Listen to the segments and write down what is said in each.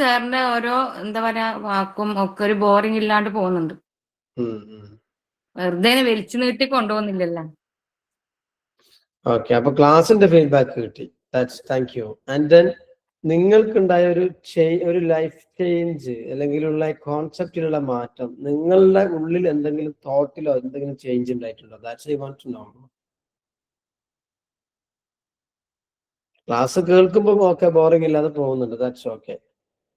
സാറിന്റെ ഓരോ എന്താ പറയാ വാക്കും ഒക്കെ ഒരു ബോറിംഗ് ഇല്ലാണ്ട് പോകുന്നുണ്ട്. വെറുതെ വലിച്ചു നീട്ടി കൊണ്ടുപോകുന്നില്ലല്ലോ. ഓക്കെ, അപ്പൊ ക്ലാസിന്റെ ഫീഡ്ബാക്ക് കിട്ടി. Thank you. ആൻഡ് ദെൻ നിങ്ങൾക്കുണ്ടായ ഒരു ലൈഫ് ചേഞ്ച് അല്ലെങ്കിൽ കോൺസെപ്റ്റിലുള്ള മാറ്റം, നിങ്ങളുടെ ഉള്ളിൽ എന്തെങ്കിലും തോട്ടിലോ എന്തെങ്കിലും ചേഞ്ച് ഉണ്ടായിട്ടുണ്ടോ? That's I want to know. Class കേൾക്കുമ്പോൾ ഓക്കെ, ബോറിംഗ് ഇല്ലാതെ പോകുന്നുണ്ട്, ദാറ്റ്സ് ഓക്കെ.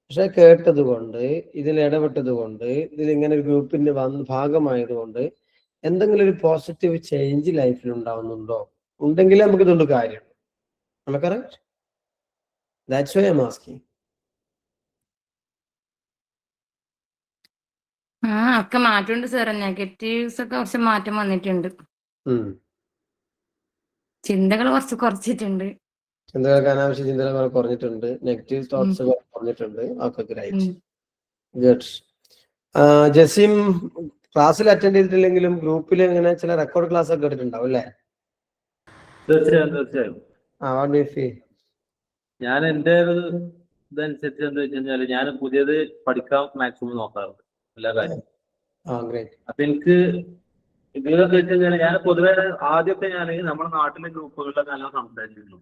പക്ഷെ കേട്ടത് കൊണ്ട്, ഇതിൽ ഇടപെട്ടത് കൊണ്ട്, ഇതിൽ ഇങ്ങനെ ഒരു ഗ്രൂപ്പിന്റെ ഭാഗമായത് കൊണ്ട് എന്തെങ്കിലും ഒരു പോസിറ്റീവ് ചേഞ്ച് ലൈഫിൽ ഉണ്ടാവുന്നുണ്ടോ? ഉണ്ടെങ്കിലേ നമുക്ക് ഇതുകൊണ്ട് കാര്യം. Correct? That's why I am asking. ഒക്കെ മാറ്റമുണ്ട് സാർ. നെഗറ്റീവ്സ് ഒക്കെ കുറച്ച് മാറ്റം വന്നിട്ടുണ്ട്. ചിന്തകൾ കുറച്ചിട്ടുണ്ട്. ചിന്തകൾക്ക് അനാവശ്യ ചിന്തകൾ കുറഞ്ഞിട്ടുണ്ട്. നെഗറ്റീവ് തോട്ട്സ് കുറഞ്ഞിട്ടുണ്ട്. Okay, great, good. ജസീം ക്ലാസ്സിൽ അറ്റൻഡ് ചെയ്തിട്ടില്ലെങ്കിലും ഗ്രൂപ്പിൽ ഇങ്ങനെ ചില റെക്കോർഡ് ക്ലാസ് ഒക്കെ എടുത്തിട്ടുണ്ടാവും അല്ലേ? തീർച്ചയായും. ഞാൻ എന്റെ ഒരു ഇതനുസരിച്ച് എന്താ വെച്ച് കഴിഞ്ഞാല് ഞാൻ പുതിയത് പഠിക്കാൻ മാക്സിമം നോക്കാറുണ്ട് എല്ലാ കാര്യം. അപ്പൊ എനിക്ക് ഇതിലൊക്കെ വെച്ച് കഴിഞ്ഞാൽ ഞാൻ പൊതുവെ ആദ്യമൊക്കെ ഞാൻ നമ്മുടെ നാട്ടിലെ ഗ്രൂപ്പുകളിലൊക്കെ നല്ല സംസാരിച്ചിരുന്നു.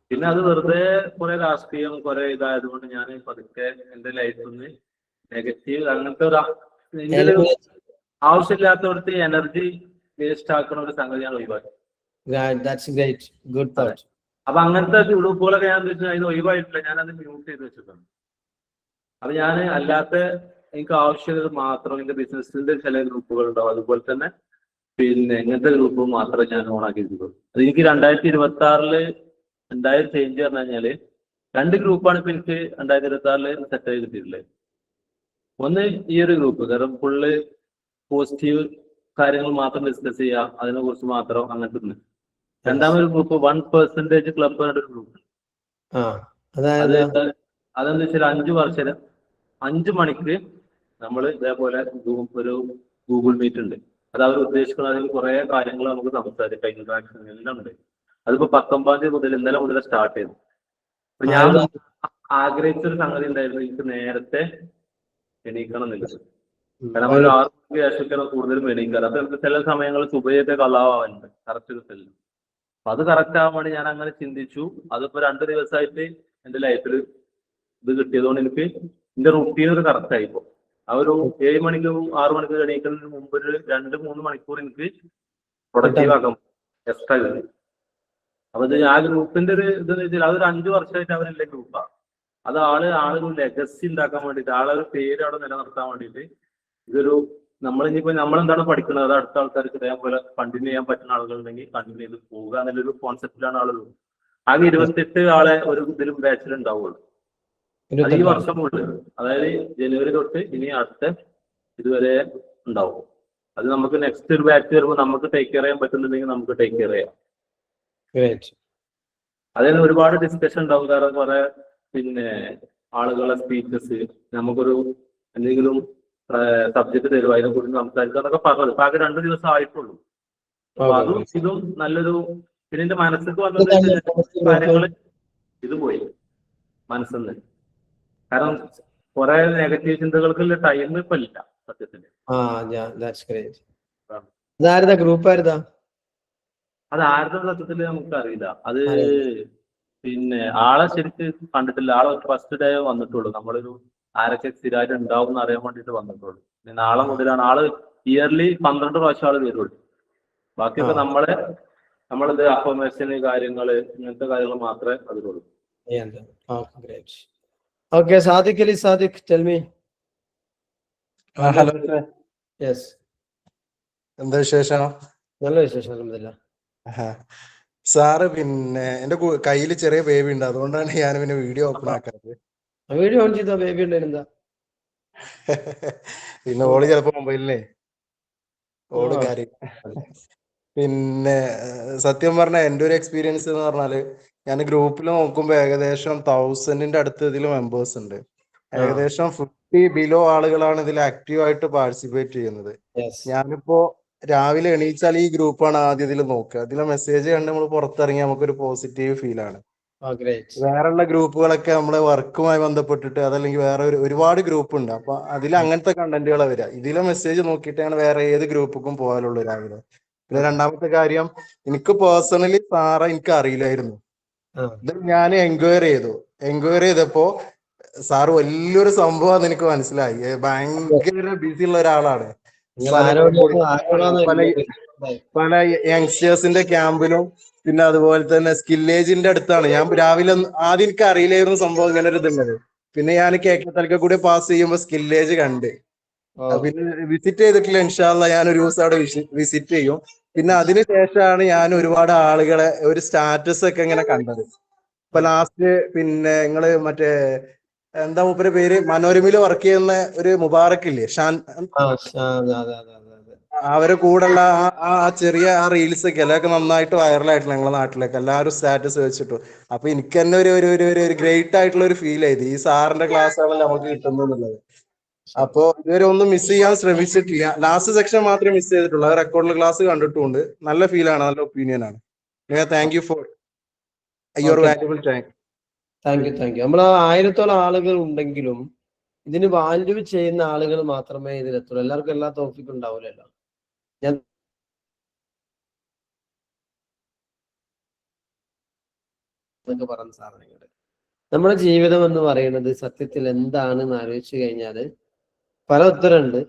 പിന്നെ അത് വെറുതെ കുറെ രാഷ്ട്രീയം കുറെ ഇതായത് കൊണ്ട് ഞാൻ പതുക്കെ എന്റെ ലൈഫിൽ നിന്ന് നെഗറ്റീവ് അങ്ങനത്തെ ഒരു ആവശ്യമില്ലാത്തവർക്ക് എനർജി വേസ്റ്റ് ആക്കുന്ന ഒരു സംഗതി ഞാൻ ഒഴിവാക്കി. അപ്പൊ അങ്ങനത്തെ ഗ്രൂപ്പുകളൊക്കെ ഞാൻ അതിന് ഒഴിവായിട്ടില്ല, ഞാനത് മ്യൂട്ട് ചെയ്ത് വെച്ചിട്ടുണ്ട്. അപ്പൊ ഞാൻ അല്ലാത്ത എനിക്ക് ആവശ്യമുള്ളത് മാത്രം എന്റെ ബിസിനസിന്റെ ചില ഗ്രൂപ്പുകൾ ഉണ്ടാവും, അതുപോലെ തന്നെ പിന്നെ ഇങ്ങനത്തെ ഗ്രൂപ്പ് മാത്രമേ ഞാൻ ഓണാക്കിയിട്ടുള്ളൂ. അത് എനിക്ക് 2026 ഉണ്ടായ ചേഞ്ച് പറഞ്ഞു കഴിഞ്ഞാല് 2 ഗ്രൂപ്പാണ് ഇപ്പൊ എനിക്ക് 2026 സെറ്റ് ആയി കിട്ടിയിട്ടുള്ളത്. ഒന്ന് ഈ ഒരു ഗ്രൂപ്പ്, കാരണം ഫുള്ള് പോസിറ്റീവ് കാര്യങ്ങൾ മാത്രം ഡിസ്കസ് ചെയ്യുക, അതിനെ കുറിച്ച് മാത്രം അങ്ങനത്തെ ഒന്ന്. രണ്ടാമതൊരു ഗ്രൂപ്പ് 1% ക്ലബ് എന്നൊരു ഗ്രൂപ്പ്. അതെന്താ വെച്ചാൽ 5 വർഷം 5 മണിക്ക് നമ്മൾ ഇതേപോലെ ഒരു ഗൂഗിൾ മീറ്റ് ഉണ്ട്. അത് അവർ ഉദ്ദേശിക്കുന്ന കുറെ കാര്യങ്ങൾ നമുക്ക് സംസാരിക്കാം, ഇന്ററാക്ഷൻ എല്ലാം ഉണ്ട്. അതിപ്പോ 19 തീയതി മുതൽ ഇന്നലെ മുതൽ സ്റ്റാർട്ട് ചെയ്തു. അപ്പൊ ഞാൻ ആഗ്രഹിച്ചൊരു സംഗതി ഉണ്ടായിരുന്നു, എനിക്ക് നേരത്തെ എണീക്കണം എന്നുള്ളത്. കാരണം നമ്മൾ 6 മണിക്ക് ശേഷമൊക്കെ കൂടുതലും എണീക്കാറ്. അപ്പൊ നമുക്ക് ചില സമയങ്ങളിൽ സുബഹിയൊക്കെ കള്ളാവാറുണ്ട്, കറക്റ്റ് കിട്ടില്ല. അപ്പൊ അത് കറക്റ്റ് ആവാൻ വേണ്ടി ഞാൻ അങ്ങനെ ചിന്തിച്ചു. അതിപ്പോ 2 ദിവസമായിട്ട് എന്റെ ലൈഫിൽ ഇത് കിട്ടിയതുകൊണ്ട് എനിക്ക് എന്റെ റുട്ടീൻ ഒരു കറക്റ്റ് ആയിപ്പോ. ആ ഒരു 7 മണിക്കും 6 മണിക്കും എണീക്കുന്നതിന് മുമ്പ് ഒരു 2-3 മണിക്കൂർ എനിക്ക് പ്രൊഡക്റ്റീവ് ആക്കാം എക്സ്ട്രാ കിട്ടി. അപ്പൊ ഇത് ആ ഗ്രൂപ്പിന്റെ ഒരു ഇതെന്ന് വെച്ചാൽ അതൊരു 5 വർഷമായിട്ട് അവരില്ല ഗ്രൂപ്പാണ്. അത് ആളൊരു ലെഗസി ഉണ്ടാക്കാൻ വേണ്ടിയിട്ട്, ആളൊരു പേര് അവിടെ നിലനിർത്താൻ വേണ്ടിയിട്ട് ഇതൊരു നമ്മളെന്താണ് പഠിക്കുന്നത് അത് അടുത്ത ആൾക്കാർക്ക് ഇതേപോലെ കണ്ടിന്യൂ ചെയ്യാൻ പറ്റുന്ന ആളുകളുണ്ടെങ്കിൽ കണ്ടിന്യൂ ചെയ്ത് പോവുക എന്നുള്ളൊരു കോൺസെപ്റ്റിലാണ് ആളുകൾ. ആകെ 28 ആളെ ഒരു ഇതിലും ബാച്ചിൽ ഉണ്ടാവുള്ളൂ. അത് ഈ വർഷം കൊണ്ട്, അതായത് ജനുവരി തൊട്ട് ഇനി അടുത്ത ഇതുവരെ ഉണ്ടാവും. അത് നമുക്ക് നെക്സ്റ്റ് ഒരു ബാച്ച് വരുമ്പോൾ നമുക്ക് ടേക്ക് കെയർ ചെയ്യാൻ പറ്റുന്നുണ്ടെങ്കിൽ നമുക്ക് ടേക്ക് കെയർ ചെയ്യാം. അതിന് ഒരുപാട് ഡിസ്കഷൻ ഉണ്ടാവും. കാരണം കുറെ പിന്നെ ആളുകളെ സ്പീച്ചസ്, നമുക്കൊരു എന്തെങ്കിലും സബ്ജക്ട് തരും, അതിനെ കുറിച്ച് സംസാരിക്കുക എന്നൊക്കെ പറഞ്ഞത്. ഇപ്പൊ ആകെ 2 ദിവസം ആയിട്ടുള്ളൂ. അപ്പൊ അതും ഇതും നല്ലൊരു, പിന്നെ എന്റെ മനസ്സിലേക്ക് വന്നത് കാര്യങ്ങള് ഇത് പോയി മനസ്സിന്ന്. കാരണം കുറെ നെഗറ്റീവ് ചിന്തകൾക്കുള്ള ടൈം ഇപ്പൊ ഇല്ല സത്യത്തില്. അത് ആരുടെ സത്യത്തില് നമുക്ക് അറിയില്ല. അത് പിന്നെ ആളെ ശരിക്ക് കണ്ടിട്ടില്ല. ആളെ ഫസ്റ്റ് ഡേ വന്നിട്ടുള്ളൂ. നമ്മളൊരു ആരൊക്കെ സ്ഥിരമായിട്ട് ഉണ്ടാവും എന്ന് അറിയാൻ വേണ്ടിയിട്ട് വന്നിട്ടുള്ളൂ. നാളെ മുതലാണ് ആള് ഇയർലി 12 പ്രാവശ്യം ആള് വരുള്ളൂ. ബാക്കിയൊക്കെ നമ്മളിത് അഫർമേഷന് കാര്യങ്ങള് ഇങ്ങനത്തെ കാര്യങ്ങൾ മാത്രമേ അതിലുള്ളൂ. Okay, Sadiq, tell me. Hello sir. Yes. എന്താ വിശേഷം? നല്ല വിശേഷം, അൽഹംദുലില്ലാഹ്. സാറ് പിന്നെ എന്റെ കയ്യിൽ ചെറിയ ബേബി ഉണ്ട്, അതുകൊണ്ടാണ് ഞാൻ പിന്നെ വീഡിയോ ഓപ്പൺ ആക്കാറ്. വീഡിയോ ഓൺ ചെയ്താ ബേബി ഉണ്ടായിരുന്നാ? പിന്നെ ഓള് ചിലപ്പോ മൊബൈലിനെ ഓള് കാര്യം. പിന്നെ സത്യം പറഞ്ഞ എന്റെ ഒരു എക്സ്പീരിയൻസ് എന്ന് പറഞ്ഞാല്, ഞാൻ ഗ്രൂപ്പിൽ നോക്കുമ്പോ ഏകദേശം 1000-ന്റെ അടുത്ത് ഇതിൽ മെമ്പേഴ്സ് ഉണ്ട്. ഏകദേശം 50 ബിലോ ആളുകളാണ് ഇതിൽ ആക്റ്റീവ് ആയിട്ട് പാർട്ടിസിപ്പേറ്റ് ചെയ്യുന്നത്. ഞാനിപ്പോ രാവിലെ എണീച്ചാൽ ഈ ഗ്രൂപ്പാണ് ആദ്യം ഇതിൽ നോക്കുക. ഇതിലെ മെസ്സേജ് കണ്ട് നമ്മൾ പുറത്തിറങ്ങി നമുക്കൊരു പോസിറ്റീവ് ഫീൽ ആണ്. വേറെയുള്ള ഗ്രൂപ്പുകളൊക്കെ നമ്മളെ വർക്കുമായി ബന്ധപ്പെട്ടിട്ട് അതല്ലെങ്കിൽ വേറെ ഒരുപാട് ഗ്രൂപ്പ് ഉണ്ട്. അപ്പൊ അതിൽ അങ്ങനത്തെ കണ്ടന്റുകളെ വരിക. ഇതിലെ മെസ്സേജ് നോക്കിയിട്ടാണ് വേറെ ഏത് ഗ്രൂപ്പിലും പോകാനുള്ളൂ രാവിലെ. പിന്നെ രണ്ടാമത്തെ കാര്യം, എനിക്ക് പേഴ്സണലി സാറെ എനിക്ക് അറിയില്ലായിരുന്നു. ഇത് ഞാൻ എൻക്വയറി ചെയ്തപ്പോ സാറ് വലിയൊരു സംഭവം എനിക്ക് മനസ്സിലായി. ഭയങ്കര ബിസി ഉള്ള ഒരാളാണ്. പല യങ്സ്റ്റേഴ്സിന്റെ ക്യാമ്പിലും പിന്നെ അതുപോലെ തന്നെ സ്കില്ലേജിന്റെ അടുത്താണ്. ഞാൻ രാവിലെ ആദ്യം എനിക്ക് അറിയില്ലായിരുന്നു സംഭവം ഇങ്ങനെ ഒരു ഇതുള്ളത്. പിന്നെ ഞാൻ കേരളത്തിലൊക്കെ കൂടി പാസ് ചെയ്യുമ്പോൾ സ്കില്ലേജ് കണ്ട്. പിന്നെ വിസിറ്റ് ചെയ്തിട്ടില്ല. ഇൻഷാ അല്ലാഹ് ഞാൻ ഒരു ദിവസം അവിടെ വിസിറ്റ് ചെയ്യും. പിന്നെ അതിനുശേഷമാണ് ഞാൻ ഒരുപാട് ആളുകളെ ഒരു സ്റ്റാറ്റസ് ഒക്കെ ഇങ്ങനെ കണ്ടത്. ഇപ്പൊ ലാസ്റ്റ് പിന്നെ നിങ്ങള് മറ്റേ എന്താ മൂപ്പര് പേര്, മനോരമയിൽ വർക്ക് ചെയ്യുന്ന ഒരു മുബാറക് ഇല്ലേ, അവരെ കൂടെയുള്ള ആ ചെറിയ ആ റീൽസ് ഒക്കെ എല്ലാവർക്കും നന്നായിട്ട് വൈറലായിട്ടില്ല ഞങ്ങളുടെ നാട്ടിലേക്ക്. എല്ലാവരും സ്റ്റാറ്റസ് വെച്ചിട്ടു. അപ്പൊ എനിക്ക് തന്നെ ഒരു ഗ്രേറ്റ് ആയിട്ടുള്ള ഒരു ഫീൽ ആയത് ഈ സാറിന്റെ ക്ലാസ് ആണ് നമുക്ക് കിട്ടുന്നുള്ളത്. അപ്പോ ഇതുവരെ ഒന്നും മിസ് ചെയ്യാൻ ശ്രമിച്ചിട്ടില്ല. ലാസ്റ്റ് സെക്ഷൻ മാത്രമേ മിസ് ചെയ്തിട്ടുള്ളൂ. അത് റെക്കോർഡിൽ ക്ലാസ് കണ്ടിട്ടുണ്ട്. നല്ല ഫീലാണ്, നല്ല ഒപ്പീനിയൻ ആണ്. Thank you for your valuable time. Thank you. നമ്മൾ 1000-ഓളം ആളുകൾ ഉണ്ടെങ്കിലും ഇതിന് വാല്യൂ ചെയ്യുന്ന ആളുകൾ മാത്രമേ ഇതിലെത്തുള്ളൂ. എല്ലാവർക്കും എല്ലാ തോഫിക്കും ഉണ്ടാവില്ലല്ലോ. ഞാൻ പറഞ്ഞ സാധനങ്ങൾ, നമ്മുടെ ജീവിതം എന്ന് പറയുന്നത് സത്യത്തിൽ എന്താണെന്ന് ആലോചിച്ചു കഴിഞ്ഞാൽ പല ഉത്തരമുണ്ട്.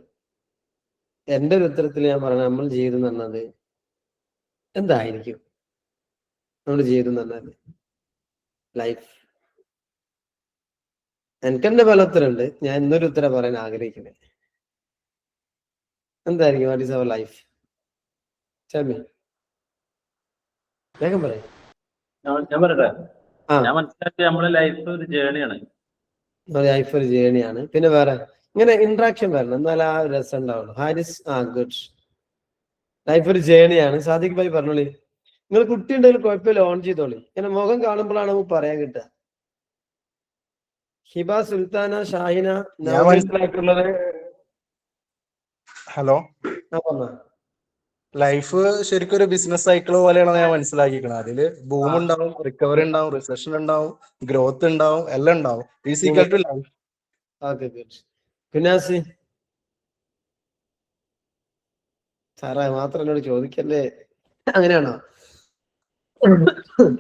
എൻ്റെ ഒരു ഉത്തരത്തിൽ ഞാൻ പറഞ്ഞ നമ്മൾ ജീവിതം എന്ന് പറഞ്ഞത് എന്തായിരിക്കും? നമ്മുടെ ജീവിതം എന്ന് പറഞ്ഞാൽ ലൈഫ്. എനിക്കെന്റെ പല ഉത്തരമുണ്ട്. ഞാൻ ഇന്നൊരു ഉത്തരം പറയാൻ ആഗ്രഹിക്കുന്നത്. എന്തായിരിക്കും? What is our life? വേഗം പറയാം. ഞാൻ പറയട്ടെ. ഞാൻ മനസ്സിലാക്കി നമ്മളെ ലൈഫ് ഒരു ജേണിയാണ്. ലൈഫ് ഒരു ജേണിയാണ്. പിന്നെ വേറെ ഇങ്ങനെ ഇന്ററാക്ഷൻ വരണം, എന്നാൽ ആ രസം ഉണ്ടാവുള്ളൂ. ഹാരിസ് ഗുഡ്. ലൈഫ് ഒരു ജേണിയാണ്. സാദിഖ് ഭായി പറഞ്ഞോളി. നിങ്ങൾ കുട്ടി ഉണ്ടെങ്കിൽ കുഴപ്പമില്ല, ഓൺ ചെയ്തോളി. ഇങ്ങനെ മുഖം കാണുമ്പോഴാണ് നമുക്ക് പറയാൻ കിട്ടുക. ഹിബ, സുൽത്താന, ഷാഹിന, ഞാൻ മനസ്സിലാക്കുന്നത് ഹലോ, ലൈഫ് ശരിക്കും ഒരു ബിസിനസ് സൈക്കിൾ പോലെയാണ് ഞാൻ മനസ്സിലാക്കിയിരിക്കുന്നത്. അതില് ബൂം ഉണ്ടാവും, റിക്കവറി ഉണ്ടാവും, റിസഷൻ ഉണ്ടാവും, ഗ്രോത്ത് ഉണ്ടാവും, എല്ലാം ഉണ്ടാവും. Is equal to life. പിന്നെ സാറേ മാത്രം എന്നോട് ചോദിക്കല്ലേ, അങ്ങനെയാണോ?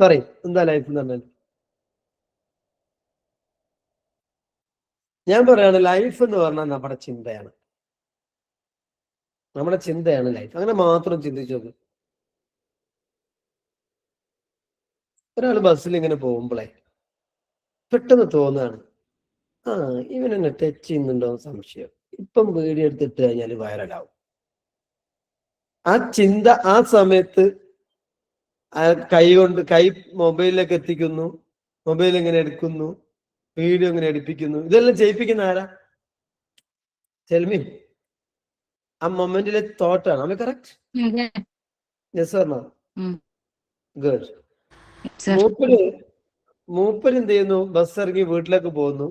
പറയും എന്താ ലൈഫ് എന്ന് പറഞ്ഞാൽ. ഞാൻ പറയാണ് ലൈഫ് എന്ന് പറഞ്ഞാൽ നമ്മുടെ ചിന്തയാണ്. നമ്മുടെ ചിന്തയാണ് ലൈഫ്. അങ്ങനെ മാത്രം ചിന്തിച്ചു നോക്ക്. ഒരാൾ ബസ്സിൽ ഇങ്ങനെ പോകുമ്പോഴേ പെട്ടെന്ന് തോന്നുകയാണ്, ഇവൻ എന്നെ ടച്ച് ചെയ്യുന്നുണ്ടോ എന്ന് സംശയം. ഇപ്പം വീഡിയോ എടുത്തിട്ട് കഴിഞ്ഞാൽ വൈറലാവും. ആ ചിന്ത ആ സമയത്ത് കൈ മൊബൈലിലേക്ക് എത്തിക്കുന്നു, മൊബൈൽ ഇങ്ങനെ എടുക്കുന്നു, വീഡിയോ ഇങ്ങനെ എടുപ്പിക്കുന്നു. ഇതെല്ലാം ചെയ്യിപ്പിക്കുന്ന ആരാ? ചെൽമി. ആ മൊമെന്റിലെ തോട്ടാണ്. അമ്മ correct? Yes or no? Good. മൂപ്പര് എന്ത് ചെയ്യുന്നു? ബസ് ഇറങ്ങി വീട്ടിലേക്ക് പോകുന്നു.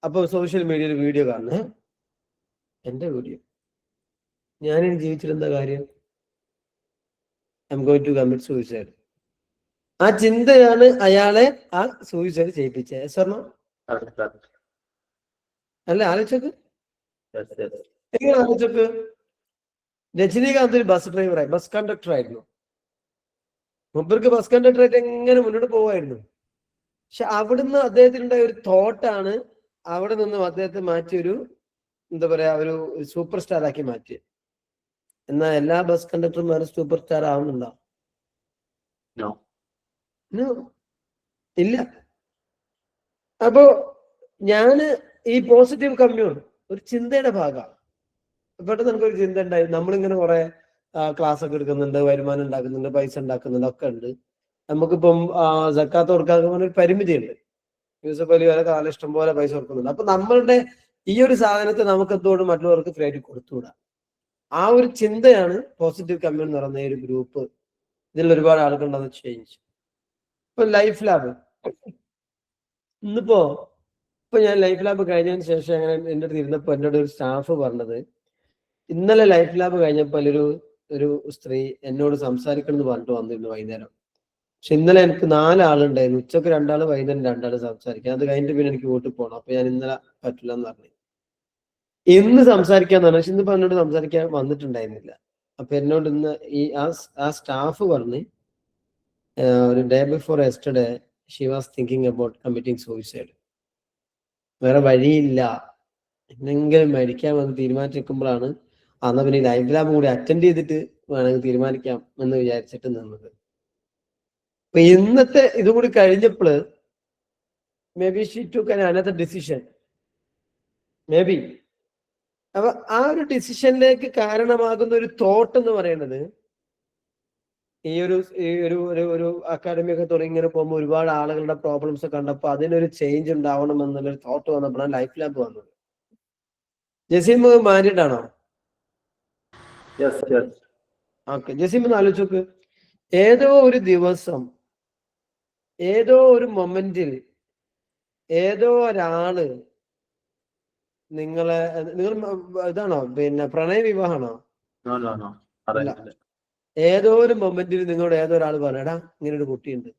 അപ്പൊ സോഷ്യൽ മീഡിയയിൽ വീഡിയോ കാണുന്നു. എന്റെ വീഡിയോ, ഞാനിനി ജീവിച്ചിരുന്ന കാര്യം, I'm going to commit suicide. ആ ചിന്തയാണ് അയാളെ ആ സൂയിസൈഡ് ചെയ്യിപ്പിച്ചത്. Yes or no? അല്ല, ആലോചിച്ചോക്ക്. എങ്ങനെ ആലോചിച്ചോക്ക്? രജനീകാന്ത് ഒരു ബസ് ഡ്രൈവറായി, ബസ് കണ്ടക്ടർ ആയിരുന്നു. മുമ്പർക്ക് ബസ് കണ്ടക്ടർ ആയിട്ട് എങ്ങനെ മുന്നോട്ട് പോവായിരുന്നു. പക്ഷെ അവിടുന്ന് അദ്ദേഹത്തിനുണ്ടായ ഒരു തോട്ടാണ് അവിടെ നിന്നും അദ്ദേഹത്തെ മാറ്റിയൊരു എന്താ പറയാ, ഒരു സൂപ്പർ സ്റ്റാർ ആക്കി മാറ്റി. എന്നാൽ എല്ലാ ബസ് കണ്ടക്ടർമാരും സൂപ്പർ സ്റ്റാർ ആവുന്നുണ്ടോ? ഇല്ല. അപ്പോ ഞാന് ഈ പോസിറ്റീവ് കമ്മ്യൂൺ ഒരു ചിന്തയുടെ ഭാഗമാണ്. പെട്ടെന്ന് എനിക്കൊരു ചിന്ത ഉണ്ടായി, നമ്മളിങ്ങനെ കുറെ ക്ലാസ് ഒക്കെ എടുക്കുന്നുണ്ട്, വരുമാനം ഉണ്ടാക്കുന്നുണ്ട്, പൈസ ഉണ്ടാക്കുന്നുണ്ട്, ഒക്കെ ഉണ്ട്. നമുക്കിപ്പം സക്കാത്ത് കൊടുക്കാൻ ഒരു പരിമിതിയുണ്ട്. യൂസഫ് അലി വരെ കാലം ഇഷ്ടം പോലെ പൈസ കൊടുക്കുന്നുണ്ട്. അപ്പൊ നമ്മളുടെ ഈ ഒരു സാധനത്തെ നമുക്ക് എന്തുകൊണ്ട് മറ്റുള്ളവർക്ക് ഫ്രീ ആയിട്ട് കൊടുത്തുകൂടാ? ആ ഒരു ചിന്തയാണ് പോസിറ്റീവ് കമ്മ്യൂൺ എന്ന് പറയുന്ന ഒരു ഗ്രൂപ്പ്. ഇതിൽ ഒരുപാട് ആളുകളുണ്ടെന്ന് ചേഞ്ച്. ഇപ്പൊ ലൈഫ് ലാബ് ഇന്നിപ്പോ ഞാൻ ലൈഫ് ലാബ് കഴിഞ്ഞതിന് ശേഷം അങ്ങനെ എൻ്റെ അടുത്ത് ഇരുന്നപ്പോ എന്നോട് ഒരു സ്റ്റാഫ് പറഞ്ഞത്, ഇന്നലെ ലൈഫ് ലാബ് കഴിഞ്ഞപ്പോൾ ഒരു സ്ത്രീ എന്നോട് സംസാരിക്കണം എന്ന് പറഞ്ഞിട്ട് വന്നിരുന്നു വൈകുന്നേരം. പക്ഷെ ഇന്നലെ എനിക്ക് 4 ആളുണ്ടായിരുന്നു. ഉച്ചക്ക് 2 ആള്, വൈകുന്നേരം 2 ആള് സംസാരിക്കാൻ. അത് കഴിഞ്ഞിട്ട് പിന്നെ എനിക്ക് വീട്ടിൽ പോകണം. അപ്പൊ ഞാൻ ഇന്നലെ പറ്റില്ല എന്ന് പറഞ്ഞു. ഇന്ന് സംസാരിക്കാന്ന് പറഞ്ഞു. പക്ഷെ ഇന്നിപ്പോ എന്നോട് സംസാരിക്കാൻ വന്നിട്ടുണ്ടായിരുന്നില്ല. അപ്പൊ എന്നോട് ഇന്ന് ആ സ്റ്റാഫ് പറഞ്ഞ് ഒരു day before yesterday she was thinking about committing suicide. വേറെ വഴിയില്ല, എന്തെങ്കിലും മരിക്കാൻ വന്ന് തീരുമാനിച്ചിരിക്കുമ്പോഴാണ് അന്ന് പിന്നെ ലൈഫ് ലാബ് കൂടി അറ്റൻഡ് ചെയ്തിട്ട് വേണമെങ്കിൽ തീരുമാനിക്കാം എന്ന് വിചാരിച്ചിട്ട് നിന്നത്. അപ്പൊ ഇന്നത്തെ ഇതും കൂടി കഴിഞ്ഞപ്പോൾ may be she took another decision, may be. അപ്പൊ ആ ഒരു ഡിസിഷനിലേക്ക് കാരണമാകുന്ന ഒരു തോട്ട് എന്ന് പറയുന്നത് ഈ ഒരു അക്കാഡമി ഒക്കെ തുടങ്ങി ഇങ്ങനെ പോകുമ്പോൾ ഒരുപാട് ആളുകളുടെ പ്രോബ്ലംസ് കണ്ടപ്പോൾ അതിനൊരു ചേഞ്ച് ഉണ്ടാവണം എന്നുള്ളൊരു തോട്ട് വന്നപ്പോഴാണ് ലൈഫ് ലാബ് വന്നത്. ജസീം മാരീഡ് ആണോ? ഓക്കെ, ജസീം ഒന്ന് ആലോചിച്ച് നോക്ക്. ഏതോ ഒരു ദിവസം ഏതോ ഒരു മൊമെന്റിൽ ഏതോ ഒരാള് നിങ്ങൾ ഇതാണോ, പിന്നെ പ്രണയ വിവാഹമാണോ? അല്ല, ഏതോ ഒരു മൊമെന്റിൽ നിങ്ങളോട് ഏതോ ഒരാൾ പറയടാ ഇങ്ങനെ ഒരു കുട്ടിയുണ്ട്.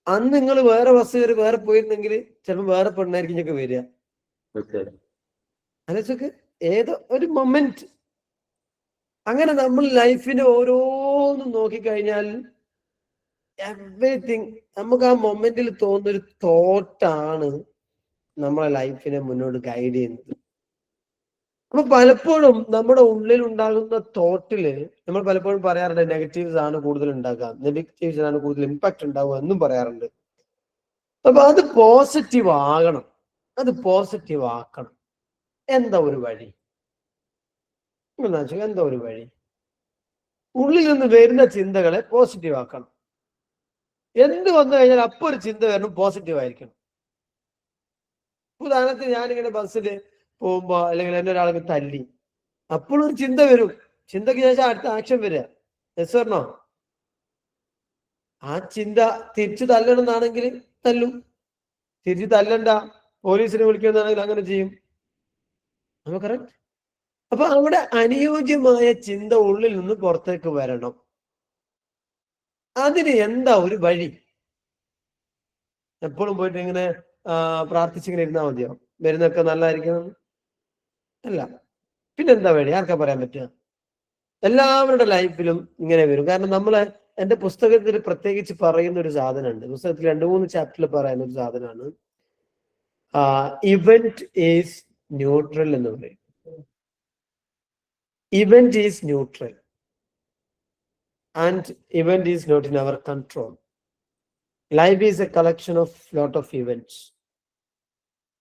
അന്ന് നിങ്ങൾ വേറെ ബസ് കയറി വേറെ പോയിരുന്നെങ്കിൽ ചിലപ്പോൾ വേറെ പെണ്ണായിരിക്കും ഒക്കെ വരിക. ആലോചിച്ചൊക്കെ, ഏതോ ഒരു മൊമെന്റ്. അങ്ങനെ നമ്മൾ ലൈഫിനെ ഓരോന്നും നോക്കിക്കഴിഞ്ഞാൽ എവറിത്തിങ് നമുക്ക് ആ മൊമെന്റിൽ തോന്നുന്നൊരു തോട്ടാണ് നമ്മളെ ലൈഫിനെ മുന്നോട്ട് ഗൈഡ് ചെയ്യുന്നത്. അപ്പൊ പലപ്പോഴും നമ്മുടെ ഉള്ളിൽ ഉണ്ടാകുന്ന തോട്ടില് നമ്മൾ പലപ്പോഴും പറയാറുണ്ട് നെഗറ്റീവ്സ് ആണ് കൂടുതൽ ഉണ്ടാക്കുക, നെഗറ്റീവ്സ് ആണ് കൂടുതൽ ഇമ്പാക്ട് ഉണ്ടാവുക എന്നും പറയാറുണ്ട്. അപ്പൊ അത് പോസിറ്റീവ് ആകണം, അത് പോസിറ്റീവ് ആക്കണം. എന്താ ഒരു വഴി? എന്താ ഒരു വഴി? ഉള്ളിൽ നിന്ന് വരുന്ന ചിന്തകളെ പോസിറ്റീവ് ആക്കണം. എന്ത് വന്നു കഴിഞ്ഞാൽ അപ്പൊ ഒരു ചിന്ത വരണം, പോസിറ്റീവ് ആയിരിക്കണം. ഉദാഹരണത്തിന് ഞാനിങ്ങനെ ബസ്സിൽ പോകുമ്പോ അല്ലെങ്കിൽ എന്നെ ഒരാൾക്ക് തല്ലി, അപ്പോഴൊരു ചിന്ത വരും. ചിന്തയ്ക്ക് ശേഷം അടുത്ത ആക്ഷൻ വരിക. Yes or no? ആ ചിന്ത തിരിച്ചു തല്ലണം എന്നാണെങ്കിൽ തല്ലും, തിരിച്ചു തല്ലണ്ട പോലീസിനെ വിളിക്കുന്നതാണെങ്കിൽ അങ്ങനെ ചെയ്യും. കറക്റ്റ്. അപ്പൊ അവിടെ അനുയോജ്യമായ ചിന്ത ഉള്ളിൽ നിന്ന് പുറത്തേക്ക് വരണം. അതിന് എന്താ ഒരു വഴി? എപ്പോഴും പോയിട്ട് ഇങ്ങനെ പ്രാർത്ഥിച്ചിങ്ങനെ ഇരുന്നാൽ മതിയോ? വരുന്നൊക്കെ നല്ലതായിരിക്കണം? അല്ല. പിന്നെന്താ വഴി? ആർക്കാ പറയാൻ പറ്റുക? എല്ലാവരുടെ ലൈഫിലും ഇങ്ങനെ വരും. കാരണം എന്റെ പുസ്തകത്തിൽ പ്രത്യേകിച്ച് പറയുന്ന ഒരു സാധനമുണ്ട്. പുസ്തകത്തിൽ 2-3 ചാപ്റ്ററിൽ പറയുന്ന ഒരു സാധനമാണ് ഇവന്റ് ഈസ് ന്യൂട്രൽ എന്ന് പറയും. Event is neutral and event is not in our control. Life is a collection of lot of events.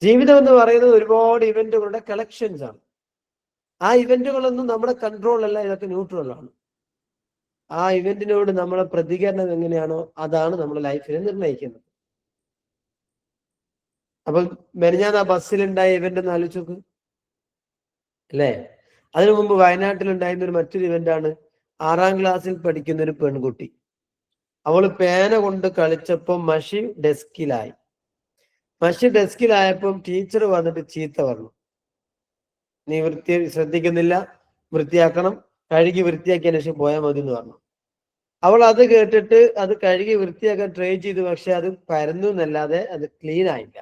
ജീവിതം എന്ന് പറയുന്നത് ഒരുപാട് ഇവന്റുകളുടെ കളക്ഷൻസ് ആണ്. ആ ഇവന്റുകളൊന്നും നമ്മുടെ കൺട്രോളല്ല, ഇതൊക്കെ ന്യൂട്രലാണ്. ആ ഇവന്റിനോട് നമ്മളെ പ്രതികരണം എങ്ങനെയാണോ അതാണ് നമ്മുടെ ലൈഫിനെ നിർണ്ണയിക്കുന്നത്. അപ്പൊ മെനഞ്ഞാന്ന് ആ ബസ്സിലുണ്ടായ ഇവന്റ് ഒന്ന് ആലോചിച്ച് നോക്ക് അല്ലേ? അതിനു മുമ്പ് വയനാട്ടിലുണ്ടായിരുന്ന ഒരു മറ്റൊരു ഇവന്റാണ് 6ാം ക്ലാസ്സിൽ പഠിക്കുന്ന ഒരു പെൺകുട്ടി. അവള് പേന കൊണ്ട് കളിച്ചപ്പം മഷി ഡെസ്കിലായി. മഷി ഡെസ്കിലായപ്പം ടീച്ചർ വന്നിട്ട് ചീത്ത പറഞ്ഞു, നീ ശ്രദ്ധിക്കുന്നില്ല, വൃത്തിയാക്കണം, കഴുകി വൃത്തിയാക്കിയതിന് ശേഷം പോയാൽ മതി എന്ന് പറഞ്ഞു. അവൾ അത് കേട്ടിട്ട് അത് കഴുകി വൃത്തിയാക്കാൻ ട്രൈ ചെയ്തു, പക്ഷെ അത് പരന്നു എന്നല്ലാതെ അത് ക്ലീൻ ആയില്ല.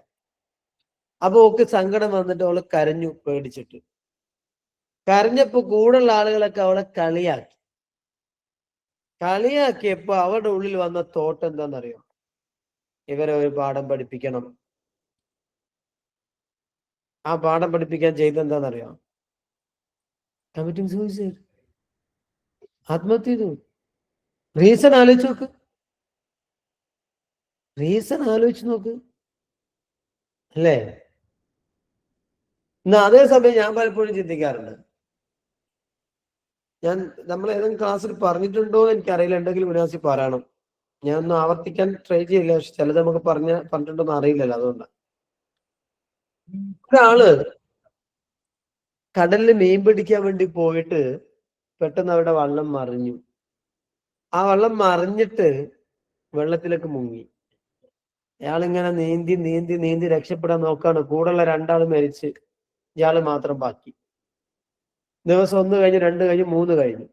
അപ്പൊ ഓക്ക് സങ്കടം വന്നിട്ട് അവള് കരഞ്ഞു, പേടിച്ചിട്ട്. കരഞ്ഞപ്പോ കൂടെയുള്ള ആളുകളൊക്കെ അവളെ കളിയാക്കിയപ്പോ അവരുടെ ഉള്ളിൽ വന്ന തോട്ട് എന്താണെന്നറിയോ? ഇവരെ ഒരു പാഠം പഠിപ്പിക്കണം. ആ പാഠം പഠിപ്പിക്കാൻ ചെയ്തെന്താണെന്നറിയോ? കമ്മിറ്റിംഗ് സൂയിസൈഡ്, ആത്മഹത്യ ചെയ്തു. റീസൺ ആലോചിച്ച് നോക്ക്, അല്ലേ? എന്നാ അതേസമയം ഞാൻ പലപ്പോഴും ചിന്തിക്കാറുണ്ട്, നമ്മൾ ഏതെങ്കിലും ക്ലാസ്സിൽ പറഞ്ഞിട്ടുണ്ടോ എന്ന് എനിക്കറിയില്ല, ഉണ്ടെങ്കിൽ മുനാസി പറയണം. ഞാൻ ഒന്നും ആവർത്തിക്കാൻ ട്രൈ ചെയ്യില്ല, പക്ഷെ ചിലത് നമുക്ക് പറഞ്ഞിട്ടുണ്ടോ എന്ന് അറിയില്ലല്ലോ. അതുകൊണ്ടാണ്. ഒരാള് കടലിൽ മീൻ പിടിക്കാൻ വേണ്ടി പോയിട്ട് പെട്ടെന്ന് അവിടെ വള്ളം മറിഞ്ഞു. ആ വള്ളം മറിഞ്ഞിട്ട് വെള്ളത്തിലേക്ക് മുങ്ങി. അയാളിങ്ങനെ നീന്തി രക്ഷപ്പെടാൻ നോക്കാണ്. കൂടെയുള്ള 2 ആള് മരിച്ച്, ഇയാള് മാത്രം ബാക്കി. ദിവസം 1 കഴിഞ്ഞ് 2 കഴിഞ്ഞ് 3 കഴിഞ്ഞു.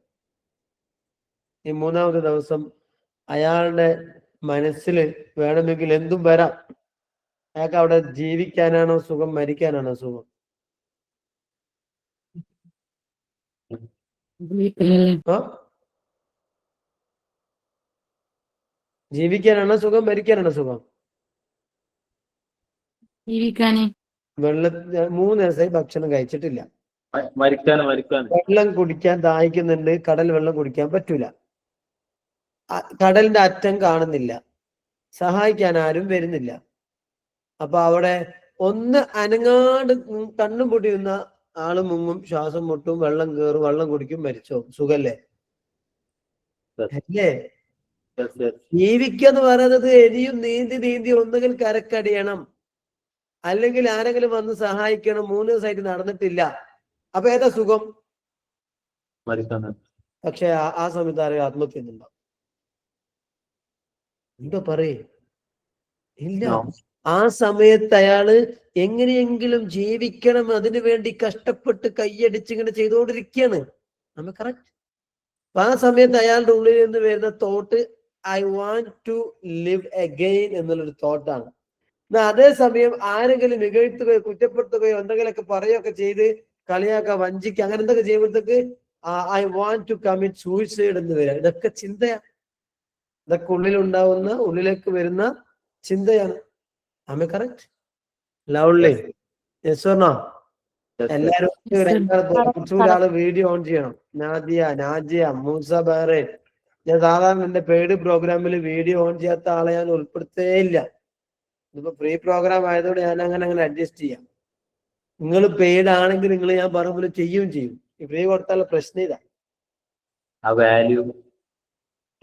ഈ 3ാമത്തെ ദിവസം അയാളുടെ മനസ്സിൽ വേണമെങ്കിൽ എന്തും വരാം. അയാൾക്ക് അവിടെ ജീവിക്കാനാണോ സുഖം, മരിക്കാനാണോ സുഖം? ആ, ജീവിക്കാനാണോ സുഖം, മരിക്കാനാണോ സുഖം? ജീവിക്കാന്. 3 ദിവസമായി ഭക്ഷണം കഴിച്ചിട്ടില്ല, മരിക്കാന് വെള്ളം കുടിക്കാൻ ദാഹിക്കുന്നുണ്ട്, കടൽ വെള്ളം കുടിക്കാൻ പറ്റൂല, കടലിന്റെ അറ്റം കാണുന്നില്ല, സഹായിക്കാൻ ആരും വരുന്നില്ല. അപ്പൊ അവിടെ ഒന്ന് അനങ്ങാണ്ട് കണ്ണും പൊട്ടി നിന്ന ആള് മുങ്ങും, ശ്വാസം മുട്ടും, വെള്ളം കയറും, വെള്ളം കുടിക്കും, മരിച്ചോ? സുഖല്ലേ? അല്ലേ? ജീവിക്കെന്ന് പറയുന്നത് എരിയും നീന്തി നീന്തി ഒന്നുകിൽ കരക്കടിയണം, അല്ലെങ്കിൽ ആരെങ്കിലും വന്ന് സഹായിക്കണം. 3 ദിവസമായിട്ട് നടന്നിട്ടില്ല. അപ്പൊ ഏതാ സുഖം? പക്ഷെ ആ സമയത്ത് ആരെങ്കിലും ആത്മഹത്യ ചെയ്യുന്നുണ്ടോ? എന്തോ പറയേ? ഇല്ല. ആ സമയത്ത് അയാള് എങ്ങനെയെങ്കിലും ജീവിക്കണം, അതിനു വേണ്ടി കഷ്ടപ്പെട്ട് കൈയടിച്ച് ഇങ്ങനെ ചെയ്തുകൊണ്ടിരിക്കുകയാണ്. നമുക്ക് കറക്റ്റ്. അപ്പൊ ആ സമയത്ത് അയാളുടെ ഉള്ളിൽ നിന്ന് വരുന്ന thought I want to live again എന്നുള്ളൊരു തോട്ടാണ്. അതേസമയം ആരെങ്കിലും മികഴ്ത്തുകയോ കുറ്റപ്പെടുത്തുകയോ എന്തെങ്കിലുമൊക്കെ പറയുകയൊക്കെ ചെയ്ത് കളിയാക്കുക, വഞ്ചിക്കുക, അങ്ങനെ എന്തൊക്കെ ചെയ്യുമ്പോഴത്തേക്ക് I want to commit suicide എന്ന് വരിക. ഇതൊക്കെ ചിന്തയാണ്. ഇതൊക്കെ ഉള്ളിലുണ്ടാവുന്ന, ഉള്ളിലേക്ക് വരുന്ന ചിന്തയാണ്. Am I correct? Loudly yes or no? എല്ലാരും കുറച്ചൊരാള് വീഡിയോ ഓൺ ചെയ്യണം. നാജിയ, മൂസ ബഹ്റൈൻ. ഞാൻ സാധാരണ എന്റെ പെയ്ഡ് പ്രോഗ്രാമിൽ വീഡിയോ ഓൺ ചെയ്യാത്ത ആളെ ഞാൻ ഉൾപ്പെടുത്തേയില്ല. ഇതിപ്പോ ഫ്രീ പ്രോഗ്രാം ആയതുകൊണ്ട് ഞാൻ അങ്ങനെ അഡ്ജസ്റ്റ് ചെയ്യാം. നിങ്ങൾ പെയ്ഡ് ആണെങ്കിൽ നിങ്ങൾ ഞാൻ പറഞ്ഞ പോലെ ചെയ്യും. ഈ ഫ്രീ കൊടുത്താലുള്ള പ്രശ്നം ഇതാ,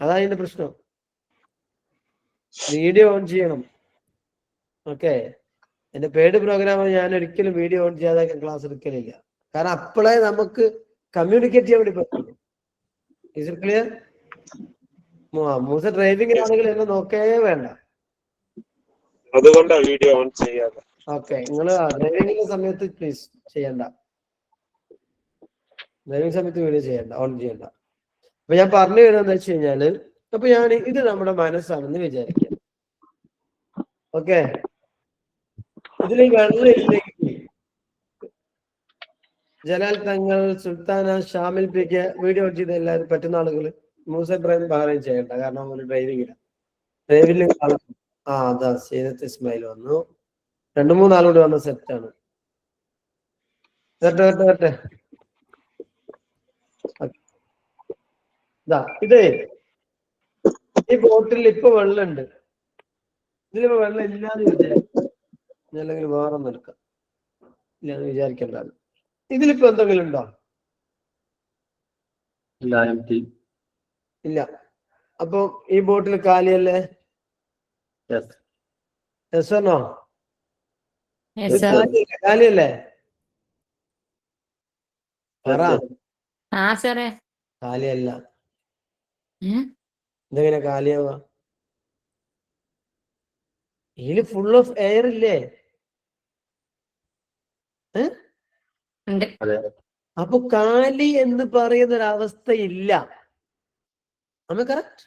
അതാ അതിന്റെ പ്രശ്നം. വീഡിയോ ഓൺ ചെയ്യണം. ഓക്കെ, എന്റെ പെയ്ഡ് പ്രോഗ്രാം ഞാൻ ഒരിക്കലും വീഡിയോ ഓൺ ചെയ്യാതെ ക്ലാസ് എടുക്കലില്ല. കാരണം അപ്പോഴേ നമുക്ക് കമ്മ്യൂണിക്കേറ്റ് ചെയ്യാൻ വേണ്ടി പറ്റുള്ളൂ. Is it clear? മൂസ ഡ്രൈവിംഗിലാണെങ്കിൽ എന്നെ നോക്കേ വേണ്ട, അതുകൊണ്ടാണ് വീഡിയോ ഓൺ ചെയ്യാതെ. ഓക്കെ, നിങ്ങൾ ഡ്രൈവിംഗിന്റെ സമയത്ത് പ്ലീസ് ചെയ്യണ്ട, ഡ്രൈവിംഗ് സമയത്ത് വീഡിയോ ചെയ്യണ്ട, ഓൺ ചെയ്യണ്ട. അപ്പൊ ഞാൻ പറഞ്ഞു വരുന്നത് വെച്ച് കഴിഞ്ഞാല്, അപ്പൊ ഞാൻ ഇത് നമ്മുടെ മനസ്സാണെന്ന് വിചാരിക്കാം. ഓക്കെ, ഇതിൽ വെള്ളമില്ലെങ്കിൽ ജലാൽ തങ്ങൾ, സുൽത്താന, ഷാമിൽ പിക്ക് വീഡിയോ ചെയ്ത് എല്ലാവരും പറ്റുന്ന ആളുകൾ മൂസ ഇബ്രാഹിം ബഹ്റൈൻ ചെയ്യണ്ട, കാരണം ഒരു ഡ്രൈവിംഗില്ല. ഡ്രൈവിംഗ് അതാ സീനത്ത് ഇസ്മായിൽ വന്നു, 2-3 ആളോട് വന്ന സെറ്റാണ്. വരട്ടെ. ഇതേ ഈ ബോട്ടിൽ ഇപ്പൊ വെള്ളമുണ്ട്, ഇതിലിപ്പോ വെള്ളം ഇല്ലാന്ന് വിചാരിക്കും, അല്ലെങ്കിൽ വേറെ ഒന്നും എടുക്കാം, ഇല്ലാന്ന് വിചാരിക്കണ്ട. ഇതിലിപ്പോ എന്തെങ്കിലും ഉണ്ടോ? ഇല്ല. അപ്പൊ ഈ ബോട്ടിൽ കാലിയല്ലേ? Yes or no? കാലിയല്ലേ? കാലിയല്ല. എന്തെങ്ങനെ കാലിയാവാ? ഇതില് ഫുൾ ഓഫ് എയർ ഇല്ലേ? അപ്പൊ കാലി എന്ന് പറയുന്ന ഒരവസ്ഥ ഇല്ല. കറക്റ്റ്?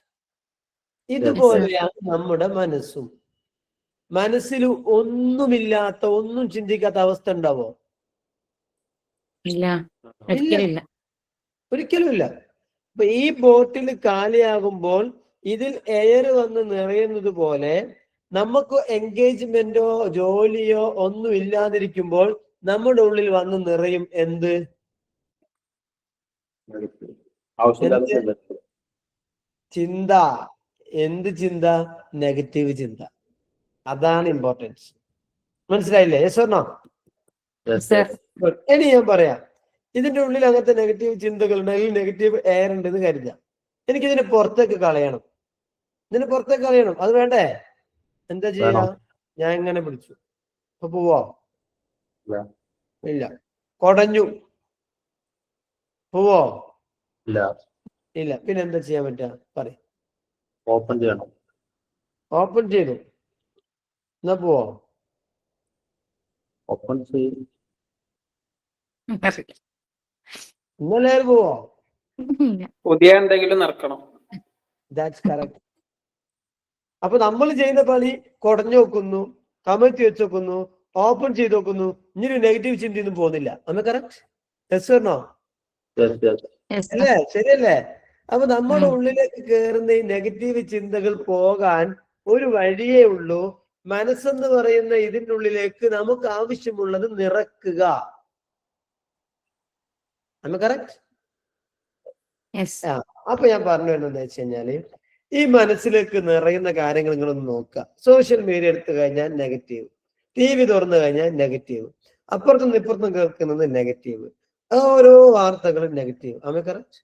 ഇതുപോലെയാണ് നമ്മുടെ മനസ്സും. മനസ്സിൽ ഒന്നുമില്ലാത്ത, ഒന്നും ചിന്തിക്കാത്ത അവസ്ഥ ഉണ്ടാവോ? ഇല്ല, ഒരിക്കലും ഇല്ല. അപ്പൊ ഈ ബോട്ടിൽ കാലിയാകുമ്പോൾ ഇതിൽ എയർ വന്ന് നിറയുന്നത് പോലെ നമുക്ക് എൻഗേജ്മെന്റോ ജോലിയോ ഒന്നും ഇല്ലാതിരിക്കുമ്പോൾ നമ്മുടെ ഉള്ളിൽ വന്ന് നിറയും എന്ത്? ചിന്ത. എന്ത് ചിന്ത? നെഗറ്റീവ് ചിന്ത. അതാണ് ഇമ്പോർട്ടൻസ്. മനസ്സിലായില്ലേ? Yes or no? ഇനി ഞാൻ പറയാം, ഇതിന്റെ ഉള്ളിൽ അങ്ങനത്തെ നെഗറ്റീവ് ചിന്തകൾ ഉണ്ടെങ്കിൽ, നെഗറ്റീവ് എയർ ഉണ്ടെന്ന് കരുതാം. എനിക്കിതിനെ പുറത്തേക്ക് കളയണം. അത് വേണ്ടേ? എന്താ ചെയ്യാ? ഞാൻ ഇങ്ങനെ പിടിച്ചു, അപ്പൊ പോവോ? ഇല്ല. കൊടഞ്ഞു, പോവോ? ഇല്ല. പിന്നെ എന്താ ചെയ്യാൻ പറ്റുക? പറയും. ഓപ്പൺ ചെയ്തു, എന്നാ പോവോ? ഇന്നലെ പോവോ? പുതിയ എന്തെങ്കിലും നടക്കണം. That's correct. അപ്പൊ നമ്മൾ ചെയ്യുന്ന പണി കുടഞ്ഞു നോക്കുന്നു, കമഴ്ത്തി വെച്ച് നോക്കുന്നു, ഓപ്പൺ ചെയ്ത് നോക്കുന്നു, ഇനി നെഗറ്റീവ് ചിന്തയൊന്നും പോകുന്നില്ല. Am I correct? Yes or no? Yes, sir. അല്ലേ? ശരിയല്ലേ? അപ്പൊ നമ്മുടെ ഉം. ഉള്ളിലേക്ക് കയറുന്ന ഈ നെഗറ്റീവ് ചിന്തകൾ പോകാൻ ഒരു വഴിയേ ഉള്ളൂ. മനസ്സെന്ന് പറയുന്ന ഇതിൻ്റെ ഉള്ളിലേക്ക് നമുക്ക് ആവശ്യമുള്ളത് നിറക്കുക. അമ്മ കറക്റ്റ്? Yes. അപ്പൊ ഞാൻ പറഞ്ഞു വരുന്നത് വെച്ച് കഴിഞ്ഞാല് ഈ മനസ്സിലേക്ക് നിറയുന്ന കാര്യങ്ങൾ നിങ്ങളൊന്ന് നോക്കുക. സോഷ്യൽ മീഡിയ എടുത്തു കഴിഞ്ഞാൽ നെഗറ്റീവ്, TV തുറന്നു കഴിഞ്ഞാൽ നെഗറ്റീവ്, അപ്പുറത്തുനിന്ന് ഇപ്പുറത്തും കേൾക്കുന്നത് നെഗറ്റീവ്, ഓരോ വാർത്തകളും നെഗറ്റീവ്. അമ്മ കറക്റ്റ്?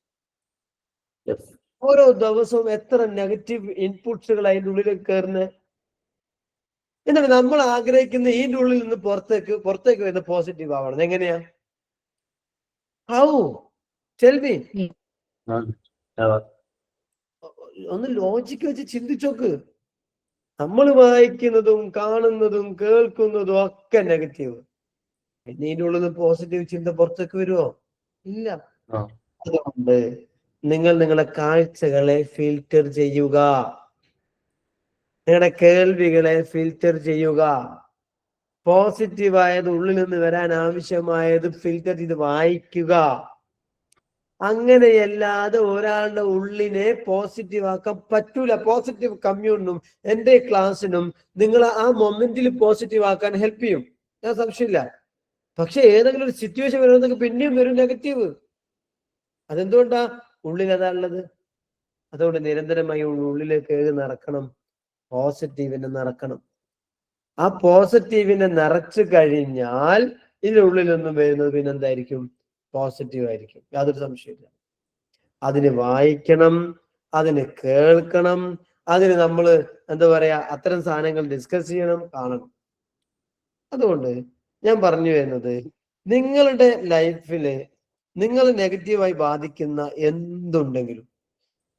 ഓരോ ദിവസവും എത്ര നെഗറ്റീവ് ഇൻപുട്സുകൾ അതിൻ്റെ ഉള്ളിലേക്ക് കയറുന്നത്. എന്നിട്ട് നമ്മൾ ആഗ്രഹിക്കുന്ന ഇതിൻ്റെ ഉള്ളിൽ നിന്ന് പുറത്തേക്ക് വരുന്ന പോസിറ്റീവ് ആവണം. എങ്ങനെയാ? ഹൗ? Tell me. ഒന്ന് ലോജിക്ക് വെച്ച് ചിന്തിച്ചോക്ക്. നമ്മൾ വായിക്കുന്നതും കാണുന്നതും കേൾക്കുന്നതും ഒക്കെ നെഗറ്റീവ്. പിന്നെ ഇതിൻ്റെ ഉള്ളിൽ നിന്ന് പോസിറ്റീവ് ചിന്ത പുറത്തേക്ക് വരുമോ? ഇല്ല. അതുകൊണ്ട് നിങ്ങൾ നിങ്ങളുടെ കാഴ്ചകളെ ഫിൽറ്റർ ചെയ്യുക, നിങ്ങളുടെ കേൾവികളെ ഫിൽറ്റർ ചെയ്യുക. പോസിറ്റീവായത് ഉള്ളിൽ നിന്ന് വരാൻ ആവശ്യമായത് ഫിൽറ്റർ ചെയ്ത് വായിക്കുക. അങ്ങനെയല്ലാതെ ഒരാളുടെ ഉള്ളിനെ പോസിറ്റീവ് ആക്കാൻ പറ്റൂല. പോസിറ്റീവ് കമ്മ്യൂണിനും എൻ്റെ ക്ലാസ്സിനും നിങ്ങൾ ആ മൊമെന്റിൽ പോസിറ്റീവ് ആക്കാൻ ഹെൽപ്പ് ചെയ്യും, ഞാൻ സംശയമില്ല. പക്ഷെ ഏതെങ്കിലും ഒരു സിറ്റുവേഷൻ വരുന്നതൊക്കെ പിന്നെയും വരും നെഗറ്റീവ്. അതെന്തുകൊണ്ടാ? ഉള്ളിൽ അതാ ഉള്ളത്. അതുകൊണ്ട് നിരന്തരമായി ഉള്ളിലേക്ക് നിറക്കണം, പോസിറ്റീവിനെ നിറക്കണം. ആ പോസിറ്റീവിനെ നിറച്ചു കഴിഞ്ഞാൽ ഇതിന്റെ ഉള്ളിൽ നിന്നും വരുന്നത് പിന്നെ എന്തായിരിക്കും? പോസിറ്റീവ് ആയിരിക്കും, യാതൊരു സംശയമില്ല. അതിന് വായിക്കണം, അതിന് കേൾക്കണം, അതിന് നമ്മൾ എന്താ പറയാ അത്തരം സാധനങ്ങൾ ഡിസ്കസ് ചെയ്യണം, കാണണം. അതുകൊണ്ട് ഞാൻ പറഞ്ഞു വരുന്നത്, നിങ്ങളുടെ ലൈഫില് നിങ്ങൾ നെഗറ്റീവായി ബാധിക്കുന്ന എന്തുണ്ടെങ്കിലും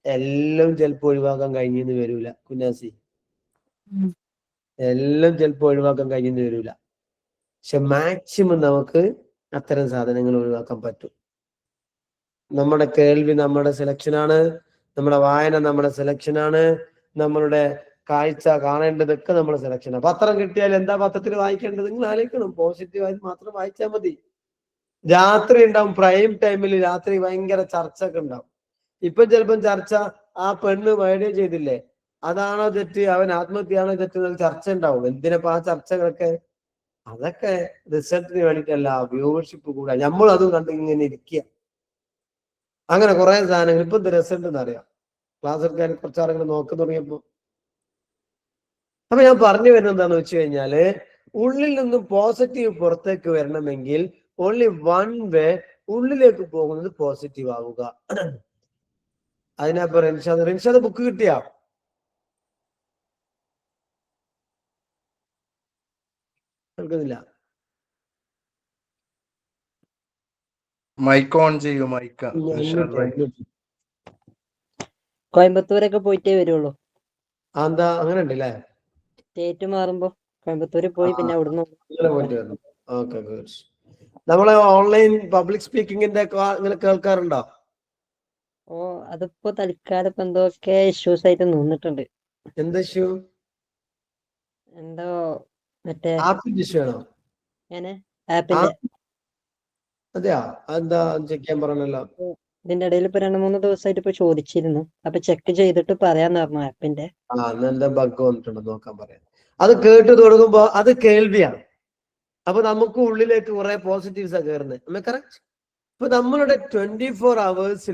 എല്ലാം ചിലപ്പോൾ ഒഴിവാക്കാൻ കഴിഞ്ഞെന്ന് വരൂല കുഞ്ഞാസി. എല്ലാം ചിലപ്പോൾ ഒഴിവാക്കാൻ കഴിഞ്ഞെന്ന് വരൂല. പക്ഷെ മാക്സിമം നമുക്ക് അത്തരം സാധനങ്ങൾ ഒഴിവാക്കാൻ പറ്റും. നമ്മുടെ കേൾവി നമ്മുടെ സെലക്ഷനാണ്, നമ്മുടെ വായന നമ്മുടെ സെലക്ഷനാണ്, നമ്മളുടെ കാഴ്ച കാണേണ്ടതൊക്കെ നമ്മുടെ സെലക്ഷനാണ്. പത്രം കിട്ടിയാൽ എന്താ പത്രത്തിൽ വായിക്കേണ്ടത്? നിങ്ങൾ ആലോചിക്കണം. പോസിറ്റീവായിട്ട് മാത്രം വായിച്ചാൽ മതി. രാത്രി ഉണ്ടാവും, പ്രൈം ടൈമിൽ രാത്രി ഭയങ്കര ചർച്ച ഒക്കെ ഉണ്ടാവും. ഇപ്പൊ ചിലപ്പം ചർച്ച ആ പെണ്ണ് മൈഡേ ചെയ്തില്ലേ, അതാണോ തെറ്റ്, അവൻ ആത്മഹത്യയാണോ തെറ്റ്, ചർച്ച ഉണ്ടാവും. എന്തിനപ്പോ ആ ചർച്ചകളൊക്കെ? അതൊക്കെ റിസൾട്ടിന് വേണ്ടിയിട്ടല്ല, വ്യൂവർഷിപ്പ് കൂടാ. നമ്മൾ അതും കണ്ട് ഇങ്ങനെ ഇരിക്കുക. അങ്ങനെ കുറെ സാധനങ്ങൾ. ഇപ്പൊ റിസൾട്ട് എന്നറിയാം, ക്ലാസ് എടുക്കാൻ കുറച്ചാളുകൾ നോക്കി തുടങ്ങിയപ്പോ. അപ്പൊ ഞാൻ പറഞ്ഞു വരുന്നത് എന്താന്ന് വെച്ച് കഴിഞ്ഞാല്, ഉള്ളിൽ നിന്നും പോസിറ്റീവ് പുറത്തേക്ക് വരണമെങ്കിൽ ഓൺലി വൺ വേ, ഉള്ളിലേക്ക് പോകുന്നത് പോസിറ്റീവ് ആവുക. അതിനപ്പോ റിൻഷാദ് ബുക്ക് കിട്ടിയാ? കേൾക്കുന്നില്ല. മൈക്ക് ഓൺ ചെയ്യൂ. മൈക്ക കോയമ്പത്തൂരൊക്കെ പോയിട്ടേ വരുള്ളൂ. എന്താ അങ്ങനെ ഉണ്ടല്ലേ? സ്റ്റേറ്റ് മാറുമ്പോ കോയമ്പത്തൂര് പോയി പിന്നെ അവിടുന്ന് പോയിട്ട് വരണം. Okay, good. നമ്മളെ ഓൺലൈൻ പബ്ലിക് സ്പീക്കിങ്ങിന്റെ ഇങ്ങനെ കേൾക്കാറുണ്ടോ? ഓ അതിപ്പോ തൽക്കാലം ഇപ്പൊ എന്തൊക്കെ ഇഷ്യൂസ് ആയിട്ട് നിന്നിട്ടുണ്ട്. എന്ത് ഇഷ്യൂ? എന്തോ മറ്റേ ആപ്പിന്റെ ഇഷ്യൂ ആണോ? ഞാന് ആപ്പിന്റെ അതെയാ? എന്താ ചെക്ക് ചെയ്യാൻ പറഞ്ഞല്ലോ? ഇതിന്റെ ഇടയിൽ ഇപ്പൊ 2-3 ദിവസമായിട്ട് ഇപ്പൊ ചോദിച്ചിരുന്നു. അപ്പൊ ചെക്ക് ചെയ്തിട്ട് പറയാന്ന് പറഞ്ഞു ആപ്പിന്റെ. എന്താ ബഗ് വന്നിട്ടുണ്ടോ നോക്കാൻ പറയാം. അത് കേട്ട് തുടങ്ങുമ്പോ അത് കേൾവിയാണ്. അപ്പൊ നമുക്ക് ഉള്ളിലേക്ക് കുറെ പോസിറ്റീവ്സാ കയറുന്നത്. കറക്റ്റ്? ഇപ്പൊ നമ്മളുടെ 24 hours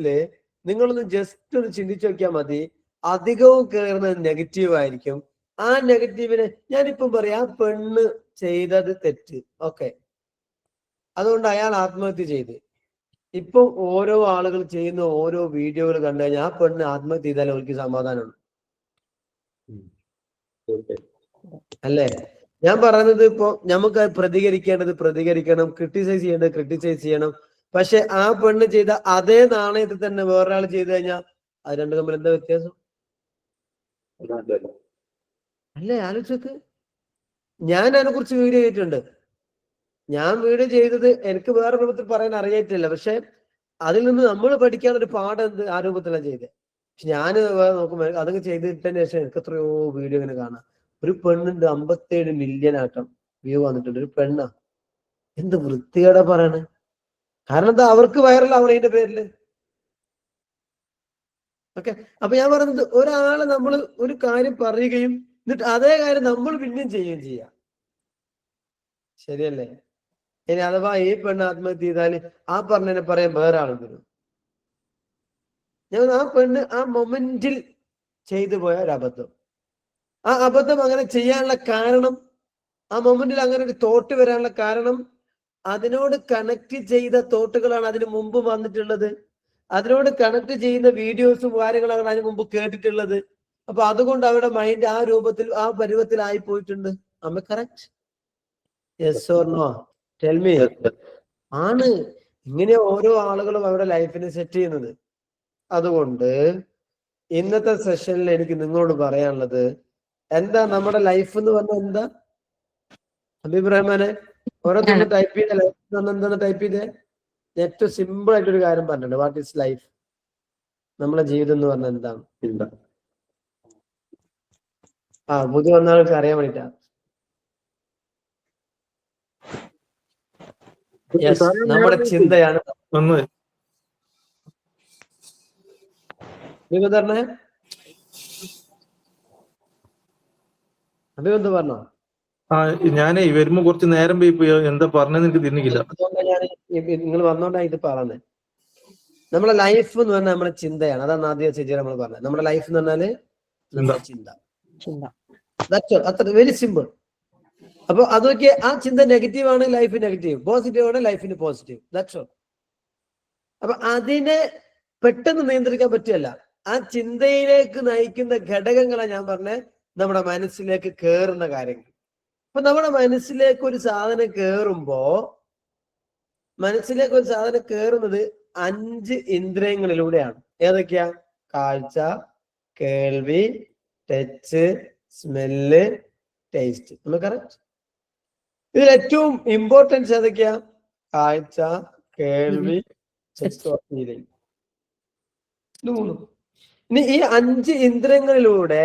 നിങ്ങളൊന്ന് ജസ്റ്റ് ഒന്ന് ചിന്തിച്ചു നോക്കിയാൽ മതി. അധികവും കയറുന്നത് നെഗറ്റീവ് ആയിരിക്കും. ആ നെഗറ്റീവിനെ ഞാനിപ്പം പറയാം, ആ പെണ്ണ് ചെയ്തത് തെറ്റ്, ഓക്കെ, അതുകൊണ്ട് അയാൾ ആത്മഹത്യ ചെയ്ത്. ഇപ്പൊ ഓരോ ആളുകൾ ചെയ്യുന്ന ഓരോ വീഡിയോകൾ കണ്ടു കഴിഞ്ഞാൽ ആ പെണ്ണ് ആത്മഹത്യ ചെയ്താലേ അവർക്ക് സമാധാനമുണ്ട്, അല്ലേ? ഞാൻ പറയുന്നത് ഇപ്പൊ നമുക്ക് പ്രതികരിക്കേണ്ടത് പ്രതികരിക്കണം, ക്രിട്ടിസൈസ് ചെയ്യേണ്ടത് ക്രിട്ടിസൈസ് ചെയ്യണം. പക്ഷെ ആ പെണ്ണ് ചെയ്ത അതേ നാണയത്തിൽ തന്നെ വേറൊരാൾ ചെയ്തു കഴിഞ്ഞാൽ അത് രണ്ടും തമ്മിൽ എന്താ വ്യത്യാസം? അല്ലേ? ആലോചിച്ചോക്ക്. ഞാൻ അതിനെ കുറിച്ച് വീഡിയോ ചെയ്തിട്ടുണ്ട്. ഞാൻ വീഡിയോ ചെയ്തത് എനിക്ക് വേറെ രൂപത്തിൽ പറയാൻ അറിയായിട്ടില്ല. പക്ഷെ അതിൽ നിന്ന് നമ്മൾ പഠിക്കാൻ ഒരു പാഠം എന്ത് ആ രൂപത്തിലാണ് ചെയ്തത്. പക്ഷെ ഞാൻ നോക്കുമ്പോൾ അതൊക്കെ ചെയ്തിട്ടതിന് ശേഷം എനിക്ക് എത്രയോ വീഡിയോ ഇങ്ങനെ കാണാം. ഒരു പെണ്ണുണ്ട് 57 മില്യൺ ആട്ടം വ്യൂ വന്നിട്ടുണ്ട്. ഒരു പെണ്ണാ. എന്ത് വൃത്തികേടാ പറയണേ. കാരണം എന്താ, അവർക്ക് വൈറലാവണം ഇതിന്റെ പേരില്. ഓക്കെ, അപ്പൊ ഞാൻ പറയുന്നത്, ഒരാള് നമ്മൾ ഒരു കാര്യം പറയുകയും എന്നിട്ട് അതേ കാര്യം നമ്മൾ പിന്നെയും ചെയ്യുകയും ചെയ്യാം. ശരിയല്ലേ? ഇനി അഥവാ ഈ പെണ്ണ് ആത്മഹത്യ ചെയ്താല് ആ പറഞ്ഞതിനെ പറയാൻ വേറെ ആളും വരും. ഞാൻ ആ പെണ്ണ് ആ മൊമെന്റിൽ ചെയ്തു പോയ ഒരു അബദ്ധം. ആ അബദ്ധം അങ്ങനെ ചെയ്യാനുള്ള കാരണം, ആ മൊമെന്റിൽ അങ്ങനെ ഒരു തോട്ട് വരാനുള്ള കാരണം, അതിനോട് കണക്ട് ചെയ്ത തോട്ടുകളാണ് അതിന് മുമ്പ് വന്നിട്ടുള്ളത്. അതിനോട് കണക്ട് ചെയ്യുന്ന വീഡിയോസും കാര്യങ്ങളാണ് അതിന് മുമ്പ് കേട്ടിട്ടുള്ളത്. അപ്പൊ അതുകൊണ്ട് അവരുടെ മൈൻഡ് ആ രൂപത്തിൽ ആ പരുവത്തിലായി പോയിട്ടുണ്ട്. am I correct? Yes or no? Tell me. ആണ്. ഇങ്ങനെ ഓരോ ആളുകളും അവരുടെ ലൈഫിനെ സെറ്റ് ചെയ്യുന്നത്. അതുകൊണ്ട് ഇന്നത്തെ സെഷനിൽ എനിക്ക് നിങ്ങളോട് പറയാനുള്ളത് എന്താ, നമ്മുടെ ലൈഫ് എന്ന് പറഞ്ഞാൽ എന്താ? അഭിപ്രായമാനെ ഓരോരുത്തരും ടൈപ്പ് ചെയ്ത ലൈഫ് എന്താന്ന് ടൈപ്പ് ചെയ്തേ. ഏറ്റവും സിമ്പിൾ ആയിട്ടൊരു കാര്യം പറഞ്ഞിട്ടുണ്ട്. What is life? നമ്മളെ ജീവിതം എന്ന് പറഞ്ഞാൽ എന്താണ്? പുതിയ വന്ന ആൾക്ക് അറിയാൻ വേണ്ടിട്ടാ. നമ്മുടെ ചിന്തയാണ്. പറഞ്ഞേ അഭിബന്ധ പറഞ്ഞോ? ഞാനേ വരുമ്പോ കുറച്ച് നേരം പോയി എന്താ പറഞ്ഞെന്ന് എനിക്ക് തിരിഞ്ഞില്ല. നിങ്ങൾ വന്നോണ്ടാ ഇത് പറഞ്ഞത്. നമ്മളെ ലൈഫ് എന്ന് പറഞ്ഞാൽ നമ്മുടെ ചിന്തയാണ്. അതാണ് ആദ്യം ചേച്ചി നമ്മൾ പറഞ്ഞത്. നമ്മുടെ ലൈഫ് എന്ന് പറഞ്ഞാല് നമ്മുടെ ചിന്ത. അത്ര വെരി സിമ്പിൾ. അപ്പൊ അതൊക്കെ ആ ചിന്ത നെഗറ്റീവ് ആണ് ലൈഫ് നെഗറ്റീവ്, പോസിറ്റീവ് ആണ് ലൈഫിന് പോസിറ്റീവ്. That's all. അപ്പൊ അതിനെ പെട്ടെന്ന് നിയന്ത്രിക്കാൻ പറ്റില്ല. ആ ചിന്തയിലേക്ക് നയിക്കുന്ന ഘടകങ്ങളാണ് ഞാൻ പറഞ്ഞ നമ്മുടെ മനസ്സിലേക്ക് കയറുന്ന കാര്യങ്ങൾ. അപ്പൊ നമ്മുടെ മനസ്സിലേക്ക് ഒരു സാധനം കയറുന്നത് 5 ഇന്ദ്രിയങ്ങളിലൂടെയാണ്. ഏതൊക്കെയാ? കാഴ്ച, കേൾവി, ടച്ച്, സ്മെല്ല്, ടേസ്റ്റ്. കറക്റ്റ്? ഇതിൽ ഏറ്റവും ഇമ്പോർട്ടൻസ് ഏതൊക്കെയാ? കാഴ്ച, കേൾവി, ഫീലിംഗ്. ഇനി ഈ 5 ഇന്ദ്രിയങ്ങളിലൂടെ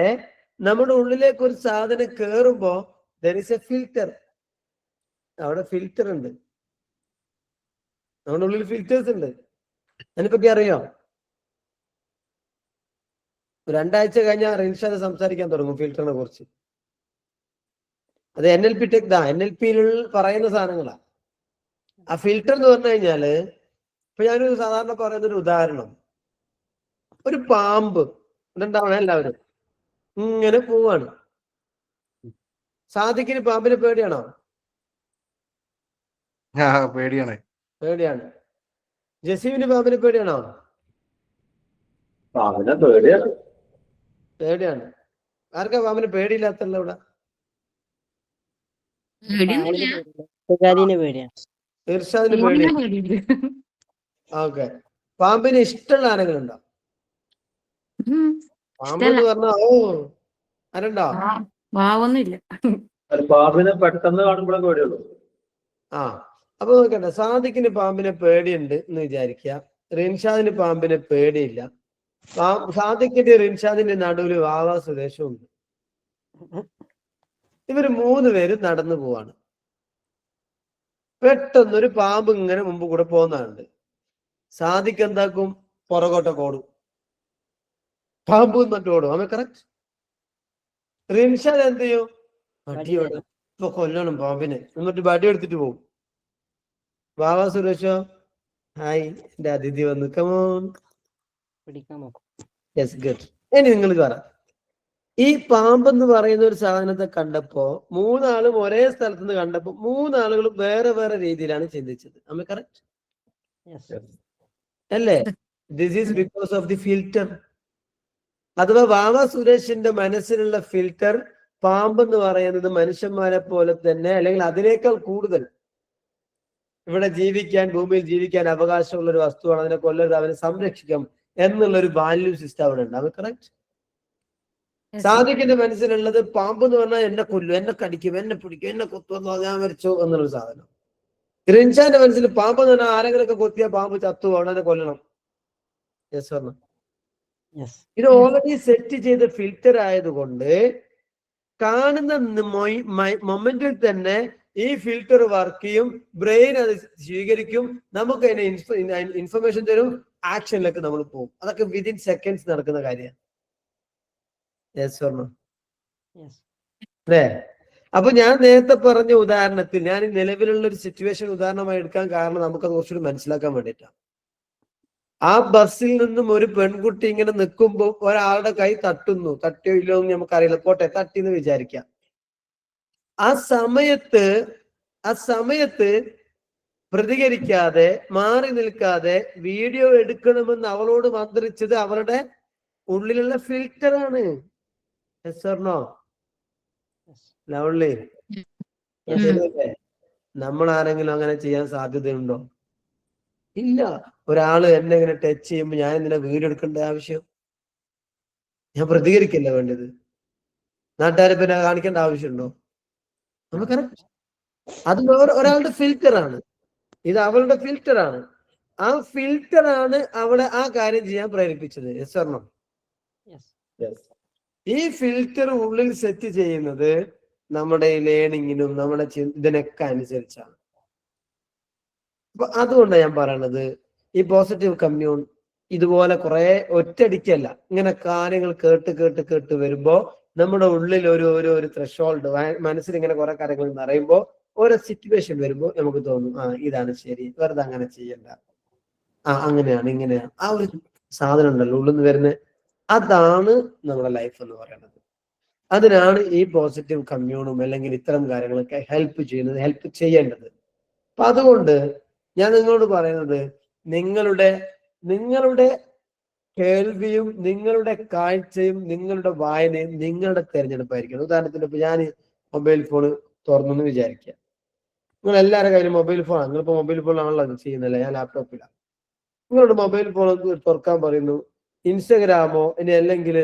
നമ്മുടെ ഉള്ളിലേക്ക് ഒരു സാധനം കയറുമ്പോ there is a filter. അവിടെ ഫിൽറ്റർ ഉണ്ട്. നമ്മുടെ ഉള്ളിൽ ഫിൽറ്റേഴ്സ് ഉണ്ട്. അതിനെപ്പറ്റി അറിയോ? 2 ആഴ്ച കഴിഞ്ഞാൽ റിൻഷാദ് സംസാരിക്കാൻ തുടങ്ങും ഫിൽറ്ററിനെ കുറിച്ച്. അത് NLP NLPയിൽ പറയുന്ന സാധനങ്ങളാ. ആ ഫിൽറ്റർ എന്ന് പറഞ്ഞു കഴിഞ്ഞാല്, ഇപ്പൊ ഞാനൊരു സാധാരണ പറയുന്നൊരു ഉദാഹരണം, ഒരു പാമ്പ് ഉണ്ടാവണം. എല്ലാവരും ഇങ്ങനെ പോവാണ്. സാദിക്കിന് പാമ്പിനെ പേടിയാണോ? പേടിയാണ്. ജസീമിന് പാമ്പിനെ പേടിയാണോ? പേടിയാണ്. ആർക്കാ പാമ്പിന് പേടിയില്ലാത്തല്ലോ ഇവിടെ? ഇർഷാദിന് പേടി. ഓക്കെ. പാമ്പിന് ഇഷ്ടമുള്ള ആരെങ്കിലും ഉണ്ടോ? പാമ്പ് എന്ന് പറഞ്ഞാ ആരുണ്ടോ? ഭാവൊന്നുമില്ല. പാമ്പിനെ പെട്ടെന്ന് കാണുമ്പോഴേ പേടിയുള്ളൂ. അപ്പൊ നോക്കട്ടെ, സാദിക്കിന് പാമ്പിനെ പേടിയുണ്ട് എന്ന് വിചാരിക്കുക. റിൻഷാദിന് പാമ്പിനെ പേടിയില്ല. സാദിക്കിന്റെ റിൻഷാദിന്റെ നടുവിൽ വാവാ സ്വദേശമുണ്ട്. ഇവര് 3 പേരും നടന്നു പോവാണ്. പെട്ടെന്നൊരു പാമ്പ് ഇങ്ങനെ മുമ്പ് കൂടെ പോകുന്നുണ്ട്. സാദിക്ക് എന്താക്കും? പുറകോട്ടൊക്കെ ഓടും. പാമ്പ് എന്നിട്ട് ഓടും. അവൻ കറക്റ്റ്. റിൻഷാദ് എന്ത് ചെയ്യും? വടിയോട് ഇപ്പൊ കൊല്ലണം പാമ്പിനെ, എന്നിട്ട് വടി എടുത്തിട്ട് പോകും. വാവാ സുരേഷോ? ഹായ്, എന്റെ അതിഥി വന്നു. കമോൺ. Yes, good. ഇനി നിങ്ങൾ പറ, ഈ പാമ്പെന്ന് പറയുന്ന ഒരു സാധനത്തെ കണ്ടപ്പോ 3 ആളും ഒരേ സ്ഥലത്ത് നിന്ന് കണ്ടപ്പോ 3 ആളുകളും വേറെ വേറെ രീതിയിലാണ് ചിന്തിച്ചത്. അമ്മ കറക്റ്റ് അല്ലേ? This is because of the filter. അഥവാ വാവാ സുരേഷിന്റെ മനസ്സിലുള്ള ഫിൽറ്റർ പാമ്പെന്ന് പറയുന്നത് മനുഷ്യന്മാരെ പോലെ തന്നെ, അല്ലെങ്കിൽ അതിനേക്കാൾ കൂടുതൽ ഇവിടെ ജീവിക്കാൻ, ഭൂമിയിൽ ജീവിക്കാൻ അവകാശമുള്ള ഒരു വസ്തുവാണ്. അതിനെ കൊല്ലരുത്, അവനെ സംരക്ഷിക്കാം എന്നുള്ളൊരു വാല്യൂ സിസ്റ്റം അവിടെ ഉണ്ട്. അത് കറക്റ്റ്? സാദിഖിന്റെ മനസ്സിലുള്ളത് പാമ്പ് എന്ന് പറഞ്ഞാൽ എന്നെ കൊല്ലും, എന്നെ കടിക്കും, എന്നെ പിടിക്കും, എന്നെ കൊത്തുവന്നോ, ഞാൻ മരിച്ചോ എന്നുള്ളൊരു സാധനം. റിൻഷാന്റെ മനസ്സിൽ പാമ്പ് എന്ന് പറഞ്ഞാൽ ആരെങ്കിലൊക്കെ കൊത്തിയ പാമ്പ് ചത്തു, അവനെ കൊല്ലണം. യെസ് പറഞ്ഞ യെസ് ഇത് ഓൾറെഡി സെറ്റ് ചെയ്ത ഫിൽറ്റർ ആയതുകൊണ്ട് കാണുന്ന മൊമെന്റിൽ തന്നെ ഈ ഫിൽറ്റർ വർക്ക് ചെയ്യും, ബ്രെയിൻ അത് സ്വീകരിക്കും, നമുക്ക് അതിനെ ഇൻഫർമേഷൻ തരും, ആക്ഷനിലേക്ക് നമ്മൾ പോകും. അതൊക്കെ വിതിൻ സെക്കൻഡ്സ് നടക്കുന്ന കാര്യമാണ്. അല്ലേ? അപ്പൊ ഞാൻ നേരത്തെ പറഞ്ഞ ഉദാഹരണത്തിൽ ഞാൻ നിലവിലുള്ള ഒരു സിറ്റുവേഷൻ ഉദാഹരണമായി എടുക്കാൻ കാരണം നമുക്കത് കുറച്ചുകൂടി മനസ്സിലാക്കാൻ വേണ്ടിയിട്ടാണ്. ആ ബസ്സിൽ നിന്നും ഒരു പെൺകുട്ടി ഇങ്ങനെ നിൽക്കുമ്പോൾ ഒരാളുടെ കൈ തട്ടുന്നു, തട്ടിയോ ഇല്ലോ എന്ന് നമുക്കറിയില്ല, പോട്ടെ, തട്ടിന്ന് വിചാരിക്കാം. ആ സമയത്ത് പ്രതികരിക്കാതെ മാറി നിൽക്കാതെ വീഡിയോ എടുക്കണമെന്ന് അവളോട് മന്ത്രിച്ചത് അവളുടെ ഉള്ളിലുള്ള ഫിൽറ്ററാണ്. ലവ്ലി, നമ്മൾ ആരെങ്കിലും അങ്ങനെ ചെയ്യാൻ സാധ്യതയുണ്ടോ? ഇല്ല. ഒരാള് എന്നെ ഇങ്ങനെ ടച്ച് ചെയ്യുമ്പോൾ ഞാൻ എന്തിനാ വീഡിയോ എടുക്കേണ്ട ആവശ്യം? ഞാൻ പ്രതികരിക്കല്ല വേണ്ടത്. നാട്ടുകാരെ പിന്നെ കാണിക്കേണ്ട ആവശ്യമുണ്ടോ? നമുക്കറിയാം അത് ഒരാളുടെ ഫിൽറ്ററാണ്, ഇത് അവളുടെ ഫിൽറ്ററാണ്. ആ ഫിൽറ്ററാണ് അവളെ ആ കാര്യം ചെയ്യാൻ പ്രേരിപ്പിച്ചത്. ഈ ഫിൽറ്റർ ഉള്ളിൽ സെറ്റ് ചെയ്യുന്നത് നമ്മുടെ ലേണിങ്ങിനും നമ്മുടെ ഇതിനൊക്കെ അനുസരിച്ചാണ്. അപ്പൊ അതുകൊണ്ടാണ് ഞാൻ പറയണത്, ഈ പോസിറ്റീവ് കമ്മ്യൂൺ ഇതുപോലെ കുറെ ഒറ്റയടിക്കല്ല, ഇങ്ങനെ കാര്യങ്ങൾ കേട്ട് വരുമ്പോ നമ്മുടെ ഉള്ളിൽ ഒരു ത്രെഷോൾഡ്, മനസ്സിൽ ഇങ്ങനെ കുറെ കാര്യങ്ങൾ നിറയുമ്പോ ഓരോ സിറ്റുവേഷൻ വരുമ്പോൾ നമുക്ക് തോന്നും, ആ ഇതാണ് ശരി, വെറുതെ അങ്ങനെ ചെയ്യണ്ട, അങ്ങനെയാണ് ഇങ്ങനെയാണ്. ആ ഒരു സാധനം ഉണ്ടല്ലോ ഉള്ളിൽ നിന്ന് വരുന്നത്, അതാണ് നമ്മുടെ ലൈഫ് എന്ന് പറയുന്നത്. അതിനാണ് ഈ പോസിറ്റീവ് കമ്മ്യൂണും അല്ലെങ്കിൽ ഇത്തരം കാര്യങ്ങളൊക്കെ ഹെൽപ്പ് ചെയ്യേണ്ടത്. അപ്പൊ അതുകൊണ്ട് ഞാൻ നിങ്ങളോട് പറയുന്നത്, നിങ്ങളുടെ കേൾവിയും നിങ്ങളുടെ കാഴ്ചയും നിങ്ങളുടെ വായനയും നിങ്ങളുടെ തെരഞ്ഞെടുപ്പായിരിക്കണം. ഉദാഹരണത്തിന് ഇപ്പൊ ഞാൻ മൊബൈൽ ഫോൺ തുറന്നു വിചാരിക്കുക, നിങ്ങൾ എല്ലാവരുടെ കയ്യിലും മൊബൈൽ ഫോണാണ്, നിങ്ങളിപ്പോ മൊബൈൽ ഫോണിലാണല്ലോ അത് ചെയ്യുന്നില്ല, ഞാൻ ലാപ്ടോപ്പിലാണ്. നിങ്ങളുടെ മൊബൈൽ ഫോൺ തുറക്കാൻ പറയുന്നു, ഇൻസ്റ്റഗ്രാമോ ഇനി അല്ലെങ്കിൽ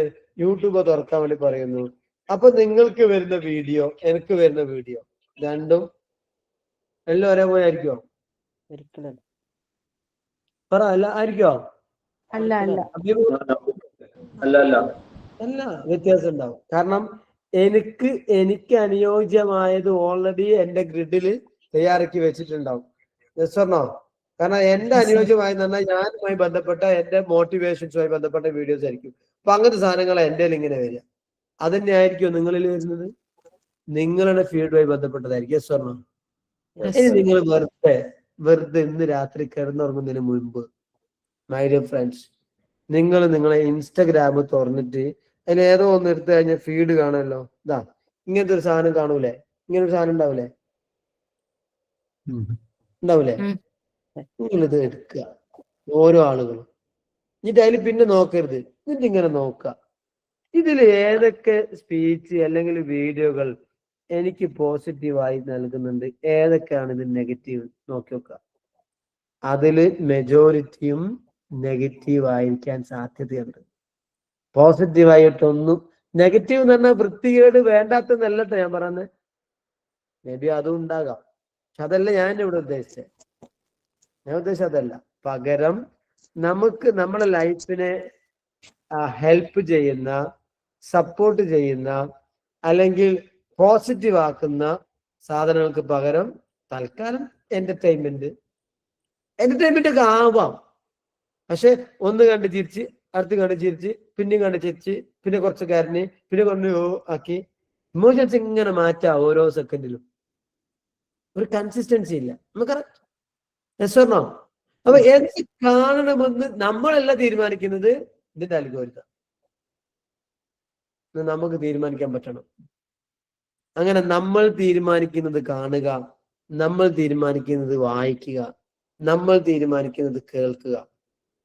യൂട്യൂബോ തുറക്കാൻ വേണ്ടി പറയുന്നു. അപ്പൊ നിങ്ങൾക്ക് വരുന്ന വീഡിയോ എനിക്ക് വരുന്ന വീഡിയോ രണ്ടും എല്ലാം ഒരേപോലെ ആയിരിക്കോ? പറ, അല്ല ആയിരിക്കോ? അല്ല, വ്യത്യാസം ഉണ്ടാവും. കാരണം എനിക്ക് അനുയോജ്യമായത് ഓൾറെഡി എന്റെ ഗ്രിഡില് തയ്യാറാക്കി വെച്ചിട്ടുണ്ടാവും. പറഞ്ഞോ? കാരണം എന്റെ അനുയോജ്യമായെന്ന് പറഞ്ഞാൽ ഞാനുമായി ബന്ധപ്പെട്ട എന്റെ മോട്ടിവേഷൻസുമായി ബന്ധപ്പെട്ട വീഡിയോസ് ആയിരിക്കും. അപ്പൊ അങ്ങനത്തെ സാധനങ്ങൾ എന്റെ ഇങ്ങനെ വരിക. അതന്നെ ആയിരിക്കും നിങ്ങളിൽ വരുന്നത്, നിങ്ങളുടെ ഫീൽഡുമായി ബന്ധപ്പെട്ടതായിരിക്കും. പറഞ്ഞോ? ഇനി നിങ്ങൾ വെറുതെ ഇന്ന് രാത്രി കിടന്നുറങ്ങുന്നതിന് മുൻപ് മൈ ഡിയർ ഫ്രണ്ട്സ്, നിങ്ങളെ ഇൻസ്റ്റഗ്രാം തുറന്നിട്ട് അതിൽ ഏതോ ഒന്ന് എടുത്തു കഴിഞ്ഞാൽ ഫീഡ് കാണുമല്ലോ, ഇതാ ഇങ്ങനത്തെ ഒരു സാധനം കാണൂലേ? ഇങ്ങനെ ഒരു സാധനം ഉണ്ടാവൂലേ? നിങ്ങളിത് എടുക്കുക, ഓരോ ആളുകളും. എന്നിട്ട് അതിൽ പിന്നെ നോക്കരുത്, എന്നിട്ട് ഇങ്ങനെ നോക്കുക, ഇതിൽ ഏതൊക്കെ സ്പീച്ച് അല്ലെങ്കിൽ വീഡിയോകൾ എനിക്ക് പോസിറ്റീവായി നൽകുന്നുണ്ട്, ഏതൊക്കെയാണ് ഇത് നെഗറ്റീവ് നോക്കി നോക്കുക. അതില് മെജോറിറ്റിയും നെഗറ്റീവ് ആയിരിക്കാൻ സാധ്യതയുണ്ട്. പോസിറ്റീവായിട്ടൊന്നും, നെഗറ്റീവ് എന്ന് പറഞ്ഞാൽ വൃത്തികേട് വേണ്ടാത്തന്നല്ലട്ടോ ഞാൻ പറയുന്നത്, മേ ബി അതും ഉണ്ടാകാം, പക്ഷെ അതല്ല ഞാൻ ഇവിടെ ഉദ്ദേശിച്ചത്. ഞാൻ ഉദ്ദേശിച്ചത് അതല്ല. പകരം നമുക്ക് നമ്മുടെ ലൈഫിനെ ഹെൽപ്പ് ചെയ്യുന്ന, സപ്പോർട്ട് ചെയ്യുന്ന, അല്ലെങ്കിൽ പോസിറ്റീവ് ആക്കുന്ന സാധനങ്ങൾക്ക് പകരം തൽക്കാലം എന്റർടൈൻമെന്റ് ഒക്കെ ആവാം. പക്ഷെ ഒന്ന് കണ്ട് ചിരിച്ച്, അടുത്ത് കണ്ട് ചിരിച്ച്, പിന്നെയും കണ്ട് ചിരിച്ച്, പിന്നെ കുറച്ച് കരഞ്ഞ്, പിന്നെ കൊണ്ട് ആക്കി, ഇമോഷൻസ് ഇങ്ങനെ മാറ്റാം ഓരോ സെക്കൻഡിലും. ഒരു കൺസിസ്റ്റൻസി ഇല്ല. നമുക്കറിയാം. അപ്പൊ എന്ത് കാണണമെന്ന് നമ്മളല്ല തീരുമാനിക്കുന്നത്, ഇതിന്റെ അൽഗോരിതം നമുക്ക് തീരുമാനിക്കാൻ പറ്റണം. അങ്ങനെ നമ്മൾ തീരുമാനിക്കുന്നത് കാണുക, നമ്മൾ തീരുമാനിക്കുന്നത് വായിക്കുക, നമ്മൾ തീരുമാനിക്കുന്നത് കേൾക്കുക.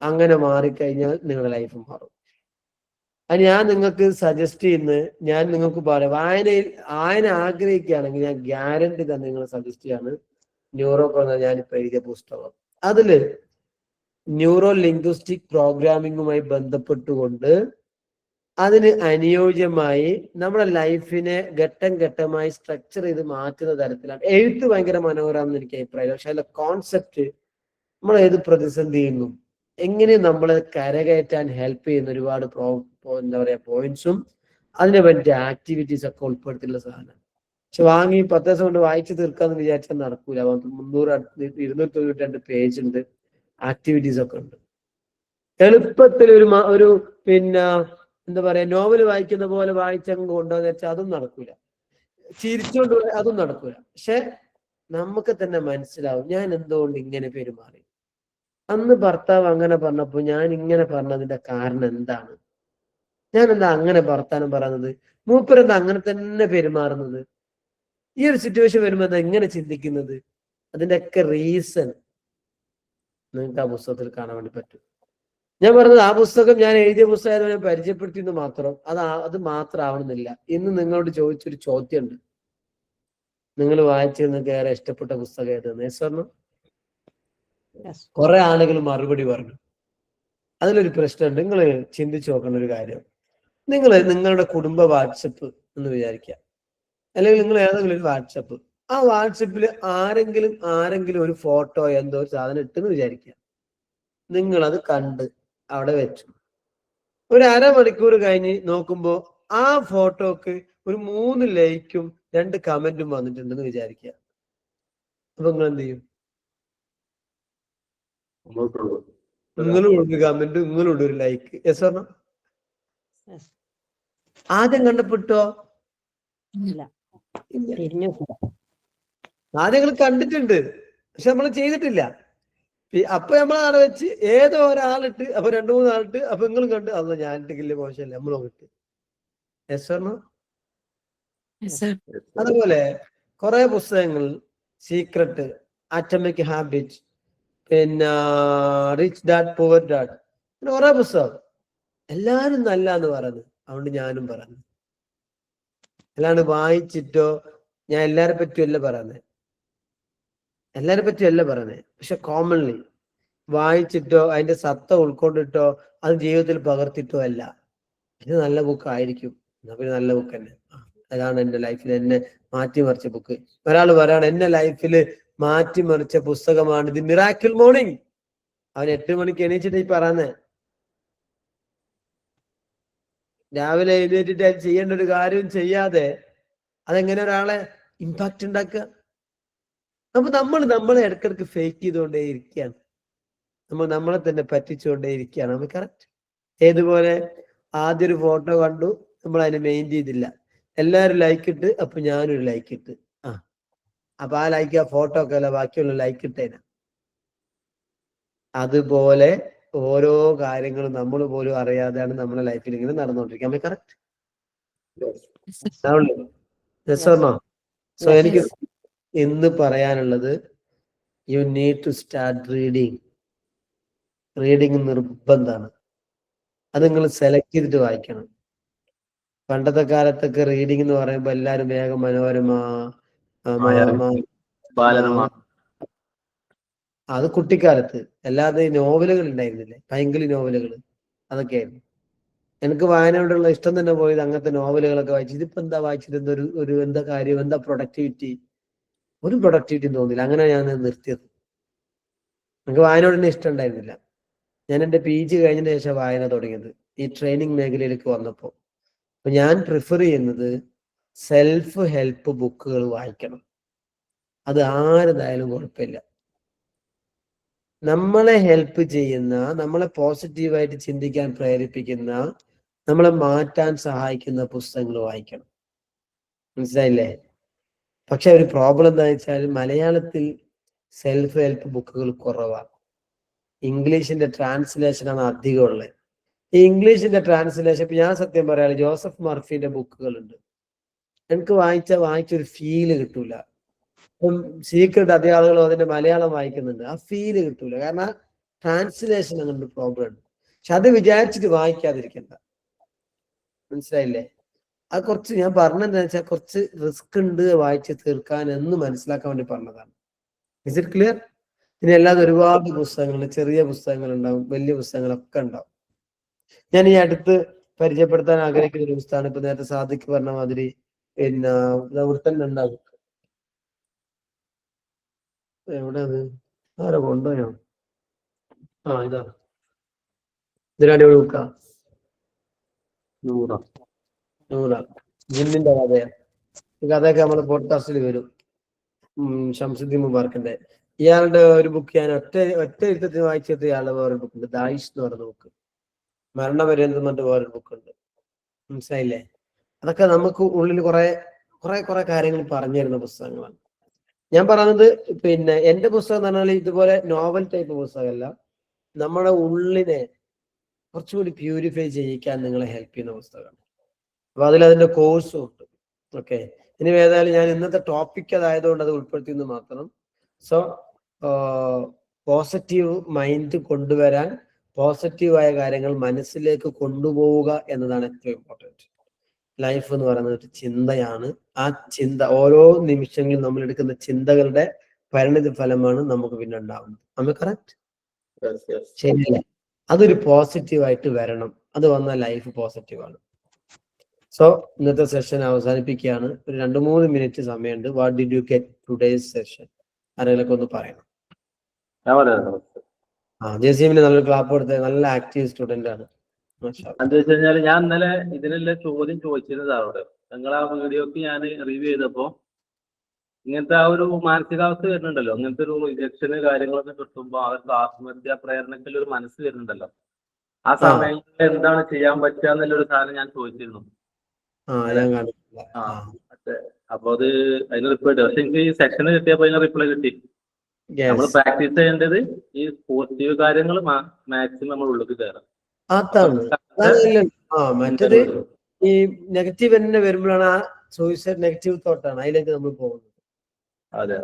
അങ്ങനെ മാറിക്കഴിഞ്ഞാൽ നിങ്ങളുടെ ലൈഫ് മാറും. അത് ഞാൻ നിങ്ങൾക്ക് സജസ്റ്റ് ചെയ്യുന്നത്, ഞാൻ നിങ്ങൾക്ക് പറയാം, വായന ആഗ്രഹിക്കുകയാണെങ്കിൽ ഞാൻ ഗ്യാരണ്ടി തന്നെ നിങ്ങൾ സജസ്റ്റ് ചെയ്യാണ് ന്യൂറോ ഞാനിപ്പോ എഴുതിയ പുസ്തകം. അതില് ന്യൂറോ ലിംഗ്വിസ്റ്റിക് പ്രോഗ്രാമിങ്ങുമായി ബന്ധപ്പെട്ടുകൊണ്ട് അതിന് അനുയോജ്യമായി നമ്മുടെ ലൈഫിനെ ഘട്ടം ഘട്ടമായി സ്ട്രക്ചർ ചെയ്ത് മാറ്റുന്ന തരത്തിലാണ്. എഴുത്ത് ഭയങ്കര മനോഹരമാണെന്ന് എനിക്ക് അഭിപ്രായം. പക്ഷെ അതിലെ കോൺസെപ്റ്റ്, നമ്മൾ ഏത് പ്രതിസന്ധി ചെയ്യുന്നു, എങ്ങനെ നമ്മളെ കരകയറ്റാൻ ഹെൽപ്പ് ചെയ്യുന്ന ഒരുപാട് എന്താ പറയാ പോയിന്റ്സും അതിനെ പറ്റിയ ആക്ടിവിറ്റീസ് ഒക്കെ ഉൾപ്പെടുത്തിയുള്ള സാധനം. പക്ഷെ വാങ്ങി 10 ദിവസം കൊണ്ട് വായിച്ചു തീർക്കാന്ന് വിചാരിച്ചാൽ നടക്കൂല. 292 പേജ് ഉണ്ട്, ആക്ടിവിറ്റീസ് ഒക്കെ ഉണ്ട്. എളുപ്പത്തിൽ ഒരു പിന്നെ എന്താ പറയാ നോവൽ വായിക്കുന്ന പോലെ വായിച്ചങ്ങ് കൊണ്ടുവന്ന് വെച്ചാൽ അതും നടക്കൂല. ചിരിച്ചുകൊണ്ട് അതും നടക്കൂല. പക്ഷെ നമുക്ക് തന്നെ മനസ്സിലാവും ഞാൻ എന്തുകൊണ്ട് ഇങ്ങനെ പെരുമാറി. അന്ന് ഭർത്താവ് അങ്ങനെ പറഞ്ഞപ്പോ ഞാൻ ഇങ്ങനെ പറഞ്ഞതിന്റെ കാരണം എന്താണ്? ഞാൻ എന്താ അങ്ങനെ വർത്താനം പറയുന്നത്? മൂപ്പരെന്താ അങ്ങനെ തന്നെ പെരുമാറുന്നത്? ഈ ഒരു സിറ്റുവേഷൻ വരുമ്പോ എന്താ ഇങ്ങനെ ചിന്തിക്കുന്നത്? അതിന്റെയൊക്കെ റീസൺ നിങ്ങൾക്ക് ആ പുസ്തകത്തിൽ കാണാൻ വേണ്ടി പറ്റും. ഞാൻ പറഞ്ഞത് ആ പുസ്തകം ഞാൻ എഴുതിയ പുസ്തകം ഞാൻ പരിചയപ്പെടുത്തിയെന്ന് മാത്രം. അത് മാത്രം ആവണമെന്നില്ല. ഇന്ന് നിങ്ങളോട് ചോദിച്ചൊരു ചോദ്യമുണ്ട്, നിങ്ങൾ വായിച്ച് നിങ്ങൾക്ക് ഏറെ ഇഷ്ടപ്പെട്ട പുസ്തകം ഏതെന്ന്. പറഞ്ഞു കുറെ ആളുകൾ മറുപടി പറഞ്ഞു. അതിലൊരു പ്രശ്നമുണ്ട്. നിങ്ങൾ ചിന്തിച്ചു നോക്കേണ്ട ഒരു കാര്യം, നിങ്ങളുടെ കുടുംബ വാട്സപ്പ് എന്ന് വിചാരിക്കുക, അല്ലെങ്കിൽ നിങ്ങൾ ഏതെങ്കിലും ഒരു വാട്സപ്പ്, ആ വാട്സപ്പിൽ ആരെങ്കിലും ഒരു ഫോട്ടോ എന്തോ ഒരു സാധനം ഇട്ടെന്ന് വിചാരിക്കുക. നിങ്ങളത് കണ്ട് അവിടെ വെച്ചു. ഒരു അരമണിക്കൂർ കഴിഞ്ഞ് നോക്കുമ്പോ ആ ഫോട്ടോക്ക് ഒരു 3 ലൈക്കും 2 കമന്റും വന്നിട്ടുണ്ടെന്ന് വിചാരിക്കുക. അപ്പൊ നിങ്ങൾ എന്ത് ചെയ്യും? നിങ്ങളും ഉണ്ട് കമന്റ്, നിങ്ങളും ഉണ്ട് ഒരു ലൈക്ക്. യെസ് പറഞ്ഞോ? ആദ്യം കണ്ടപ്പെട്ടോ? ആദ്യം നിങ്ങൾ കണ്ടിട്ടുണ്ട്, പക്ഷെ നമ്മൾ ചെയ്തിട്ടില്ല. അപ്പൊ നമ്മളവിടെ വെച്ച് ഏതോ ഒരാളിട്ട്, അപ്പൊ 2-3 ആളിട്ട്, അപ്പൊ നിങ്ങളും കണ്ട് അന്ന് ഞാൻ ഇട്ടില്ല മോശമല്ലേ നമ്മൾ നോക്കിട്ട്. യെസ് പറഞ്ഞോ? അതുപോലെ കുറെ പുസ്തകങ്ങൾ, സീക്രട്ട്, ആറ്റമിക് ഹാബിറ്റ്, പിന്നെ റിച്ച് ഡാഡ് പുവർ ഡാഡ്, പിന്നെ കുറെ പുസ്തകം എല്ലാരും നല്ല എന്ന് പറയുന്നത്. അതുകൊണ്ട് ഞാനും പറഞ്ഞു. അല്ലാണ്ട് വായിച്ചിട്ടോ ഞാൻ എല്ലാരെ പറ്റിയല്ല പറയുന്നത്, പക്ഷെ കോമൺലി വായിച്ചിട്ടോ അതിന്റെ സത്ത ഉൾക്കൊണ്ടിട്ടോ അത് ജീവിതത്തിൽ പകർത്തിട്ടോ അല്ല. ഇത് നല്ല ബുക്ക് ആയിരിക്കും, എന്നാ പിന്നെ നല്ല ബുക്ക് തന്നെ. അതാണ് എന്റെ ലൈഫിൽ എന്നെ മാറ്റിമറിച്ച ബുക്ക്. ഒരാൾ പറയാണ് എന്നെ ലൈഫിൽ മാറ്റിമറിച്ച പുസ്തകമാണ് ദി മിറാക്കിൾ മോർണിംഗ്. അവൻ 8 മണിക്ക് എണീച്ചിട്ട് ഈ പറയുന്നേ, രാവിലെ എഴുന്നേറ്റിട്ട് ചെയ്യേണ്ട ഒരു കാര്യവും ചെയ്യാതെ അതെങ്ങനെ ഒരാളെ ഇമ്പാക്ട് ഉണ്ടാക്കുക? അപ്പൊ നമ്മളെ ഇടക്കിടക്ക് ഫേക്ക് ചെയ്തുകൊണ്ടേ ഇരിക്കുകയാണ്, നമ്മളെ തന്നെ പറ്റിച്ചുകൊണ്ടേ ഇരിക്കുകയാണ്. നമ്മൾ കറക്റ്റ്. ഏതുപോലെ ആദ്യം ഒരു ഫോട്ടോ കണ്ടു, നമ്മൾ അതിനെ മെയിൻ ചെയ്തില്ല, എല്ലാവരും ലൈക്ക് ഇട്ട്, അപ്പൊ ഞാനൊരു ലൈക്ക് ഇട്ട്. അപ്പൊ ആ ലൈക്ക് ആ ഫോട്ടോ ഒക്കെ അല്ല, ബാക്കിയുള്ള ലൈക്ക് ഇട്ടേന. അതുപോലെ ഓരോ കാര്യങ്ങളും നമ്മൾ പോലും അറിയാതെയാണ് നമ്മുടെ ലൈഫിൽ ഇങ്ങനെ നടന്നുകൊണ്ടിരിക്കുക. കറക്റ്റ്? സോ എനിക്ക് ഇന്ന് പറയാനുള്ളത്, you need to start reading. Reading നിർബന്ധമാണ്. അത് നിങ്ങൾ സെലക്ട് ചെയ്തിട്ട് വായിക്കണം. പണ്ടത്തെ കാലത്തൊക്കെ റീഡിങ് എന്ന് പറയുമ്പോ എല്ലാരും വേഗം മനോരമ, അത് കുട്ടിക്കാലത്ത്. അല്ലാതെ നോവലുകൾ ഉണ്ടായിരുന്നില്ലേ, പൈങ്കിളി നോവലുകൾ, അതൊക്കെയായിരുന്നു. എനിക്ക് വായനയോടുള്ള ഇഷ്ടം തന്നെ പോയത് അങ്ങനത്തെ നോവലുകളൊക്കെ വായിച്ചു. ഇതിപ്പോ എന്താ വായിച്ചിട്ട് ഒരു എന്താ കാര്യം, എന്താ പ്രൊഡക്ടിവിറ്റി? ഒരു പ്രൊഡക്ടിവിറ്റിയും തോന്നില്ല. അങ്ങനെ ഞാൻ നിർത്തിയത്. എനിക്ക് വായനയോട് തന്നെ ഇഷ്ടം ഉണ്ടായിരുന്നില്ല. ഞാൻ എൻ്റെ PG കഴിഞ്ഞതിന് ശേഷം വായന തുടങ്ങിയത്, ഈ ട്രെയിനിങ് മേഖലയിലേക്ക് വന്നപ്പോൾ. അപ്പൊ ഞാൻ പ്രിഫർ ചെയ്യുന്നത് സെൽഫ് ഹെൽപ്പ് ബുക്കുകൾ വായിക്കണം. അത് ആരതായാലും കുഴപ്പമില്ല. നമ്മളെ ഹെൽപ്പ് ചെയ്യുന്ന, നമ്മളെ പോസിറ്റീവായിട്ട് ചിന്തിക്കാൻ പ്രേരിപ്പിക്കുന്ന, നമ്മളെ മാറ്റാൻ സഹായിക്കുന്ന പുസ്തകങ്ങൾ വായിക്കണം. മനസ്സിലായില്ലേ? പക്ഷെ ഒരു പ്രോബ്ലം എന്താ വെച്ചാൽ മലയാളത്തിൽ സെൽഫ് ഹെൽപ്പ് ബുക്കുകൾ കുറവാണ്. ഇംഗ്ലീഷിന്റെ ട്രാൻസ്ലേഷനാണ് അധികം ഉള്ളത്. ഈ ഇംഗ്ലീഷിന്റെ ട്രാൻസ്ലേഷൻ ഇപ്പൊ ഞാൻ സത്യം പറയാം, ജോസഫ് മർഫിന്റെ ബുക്കുകൾ ഉണ്ട്, എനിക്ക് വായിച്ചൊരു ഫീല് കിട്ടൂല. ഇപ്പം സീക്രട്ട് അതേ ആളുകളും അതിന്റെ മലയാളം വായിക്കുന്നുണ്ട്, ആ ഫീല് കിട്ടൂല. കാരണം ട്രാൻസ്ലേഷൻ അങ്ങനെ പ്രോബ്ലം ഉണ്ട്. പക്ഷെ അത് വിചാരിച്ചിട്ട് വായിക്കാതിരിക്കണ്ട. മനസ്സിലായില്ലേ? അത് കുറച്ച് ഞാൻ പറഞ്ഞെന്താ വെച്ചാൽ കുറച്ച് റിസ്ക് ഉണ്ട് വായിച്ച് തീർക്കാൻ എന്ന് മനസ്സിലാക്കാൻ വേണ്ടി പറഞ്ഞതാണ്. Is it clear? ഇനി അല്ലാതെ ഒരുപാട് പുസ്തകങ്ങൾ, ചെറിയ പുസ്തകങ്ങൾ ഉണ്ടാവും, വലിയ പുസ്തകങ്ങളൊക്കെ ഉണ്ടാവും. ഞാൻ ഈ അടുത്ത് പരിചയപ്പെടുത്താൻ ആഗ്രഹിക്കുന്ന ഒരു പുസ്തകമാണ് ഇപ്പൊ നേരത്തെ സാദിഖ് പറഞ്ഞ മാതിരി, പിന്നെ ഇവിടെ തന്നെ ഉണ്ടാകും. എവിടെ അത്? ആരോ കൊണ്ടുപോയോ? ഇതാ ഇതൊരു അടിപൊളി ബുക്കാ. നൂറ ജിന്നിന്റെ കഥയാ. ഈ കഥയൊക്കെ നമ്മുടെ പോഡ്കാസ്റ്റിൽ വരും. ഷംസുദ്ദീൻ മുബാറക്കിന്റെ. ഇയാളുടെ ഒരു ബുക്ക് ഞാൻ ഒറ്റ ഇരുത്തത്തിൽ വായിച്ചത് ഇയാളുടെ വേറൊരു ബുക്കുണ്ട്, ദായിഷ് എന്ന് പറയുന്ന ബുക്ക്. മരണപര്യന്തം എന്നിട്ട് വേറൊരു ബുക്കുണ്ട്. മനസ്സിലായില്ലേ? അതൊക്കെ നമുക്ക് ഉള്ളിൽ കുറെ കാര്യങ്ങൾ പറഞ്ഞു തരുന്ന പുസ്തകങ്ങളാണ്. ഞാൻ പറയുന്നത് പിന്നെ എന്റെ പുസ്തകം എന്ന് പറഞ്ഞാൽ ഇതുപോലെ നോവൽ ടൈപ്പ് പുസ്തകമല്ല, നമ്മുടെ ഉള്ളിനെ കുറച്ചുകൂടി പ്യൂരിഫൈ ചെയ്യിക്കാൻ നിങ്ങളെ ഹെൽപ്പ് ചെയ്യുന്ന പുസ്തകമാണ്. അപ്പൊ അതിന്റെ കോഴ്സും ഉണ്ട്. ഓക്കെ, ഇനി ഏതായാലും ഞാൻ ഇന്നത്തെ ടോപ്പിക് അതായതുകൊണ്ട് അത് ഉൾപ്പെടുത്തിയെന്ന് മാത്രം. സോ പോസിറ്റീവ് മൈൻഡ് കൊണ്ടുവരാൻ, പോസിറ്റീവായ കാര്യങ്ങൾ മനസ്സിലേക്ക് കൊണ്ടുപോവുക എന്നതാണ് ഏറ്റവും ഇമ്പോർട്ടൻറ്റ്. ലൈഫ് എന്ന് പറയുന്നത് ഒരു ചിന്തയാണ്. ആ ചിന്ത ഓരോ നിമിഷങ്ങളും നമ്മൾ എടുക്കുന്ന ചിന്തകളുടെ പരിണിത ഫലമാണ് നമുക്ക് പിന്നെ ഉണ്ടാവുന്നത്. നമ്മൾ കറക്റ്റ് ശരിയല്ലേ? അതൊരു പോസിറ്റീവായിട്ട് വരണം. അത് വന്നാൽ ലൈഫ് പോസിറ്റീവാണ്. സോ ഇന്നത്തെ സെഷൻ അവസാനിപ്പിക്കുകയാണ്. ഒരു 2-3 മിനിറ്റ് സമയമുണ്ട്. What did you get today's session? ആരെങ്കിലൊക്കെ ഒന്ന് പറയണം. ജെസിമിന് നല്ലൊരു ക്ലാപ്പ് കൊടുത്ത നല്ല ആക്റ്റീവ് സ്റ്റുഡന്റ് ആണ്. എന്താ വെച്ച് കഴിഞ്ഞാല് ഞാൻ ഇന്നലെ ഇതിനെല്ലാം ചോദ്യം ചോദിച്ചിരുന്നത് അവിടെ. നിങ്ങൾ ആ വീഡിയോക്ക് ഞാൻ റിവ്യൂ ചെയ്തപ്പോ ഇങ്ങനത്തെ ആ ഒരു മാനസികാവസ്ഥ വരുന്നുണ്ടല്ലോ, അങ്ങനത്തെ ഒരു റിജക്ഷന് കാര്യങ്ങളൊക്കെ കിട്ടുമ്പോ അവർക്ക് ആത്മഹത്യാ പ്രേരണയ്ക്കുള്ള ഒരു മനസ്സ് വരുന്നുണ്ടല്ലോ. ആ സമയങ്ങളിൽ എന്താണ് ചെയ്യാൻ പറ്റുക എന്നുള്ളൊരു സാധനം ഞാൻ ചോദിച്ചിരുന്നു. അപ്പൊ അത് അതിന് റിപ്ലൈ കിട്ടി. പക്ഷെ എനിക്ക് ഈ സെക്ഷന് കിട്ടിയപ്പോ അതിന് റിപ്ലൈ കിട്ടി. നമ്മൾ പ്രാക്ടീസ് ചെയ്യേണ്ടത് ഈ പോസിറ്റീവ് കാര്യങ്ങൾ മാക്സിമം നമ്മൾ ഉള്ളിൽ കയറാം. മറ്റത് ഈ നെഗറ്റീവ് തന്നെ വരുമ്പോഴാണ് ആ സൂയിസൈഡ് നെഗറ്റീവ് തോട്ടാണ് അതിലേക്ക് നമ്മൾ പോകുന്നത്. അതെ,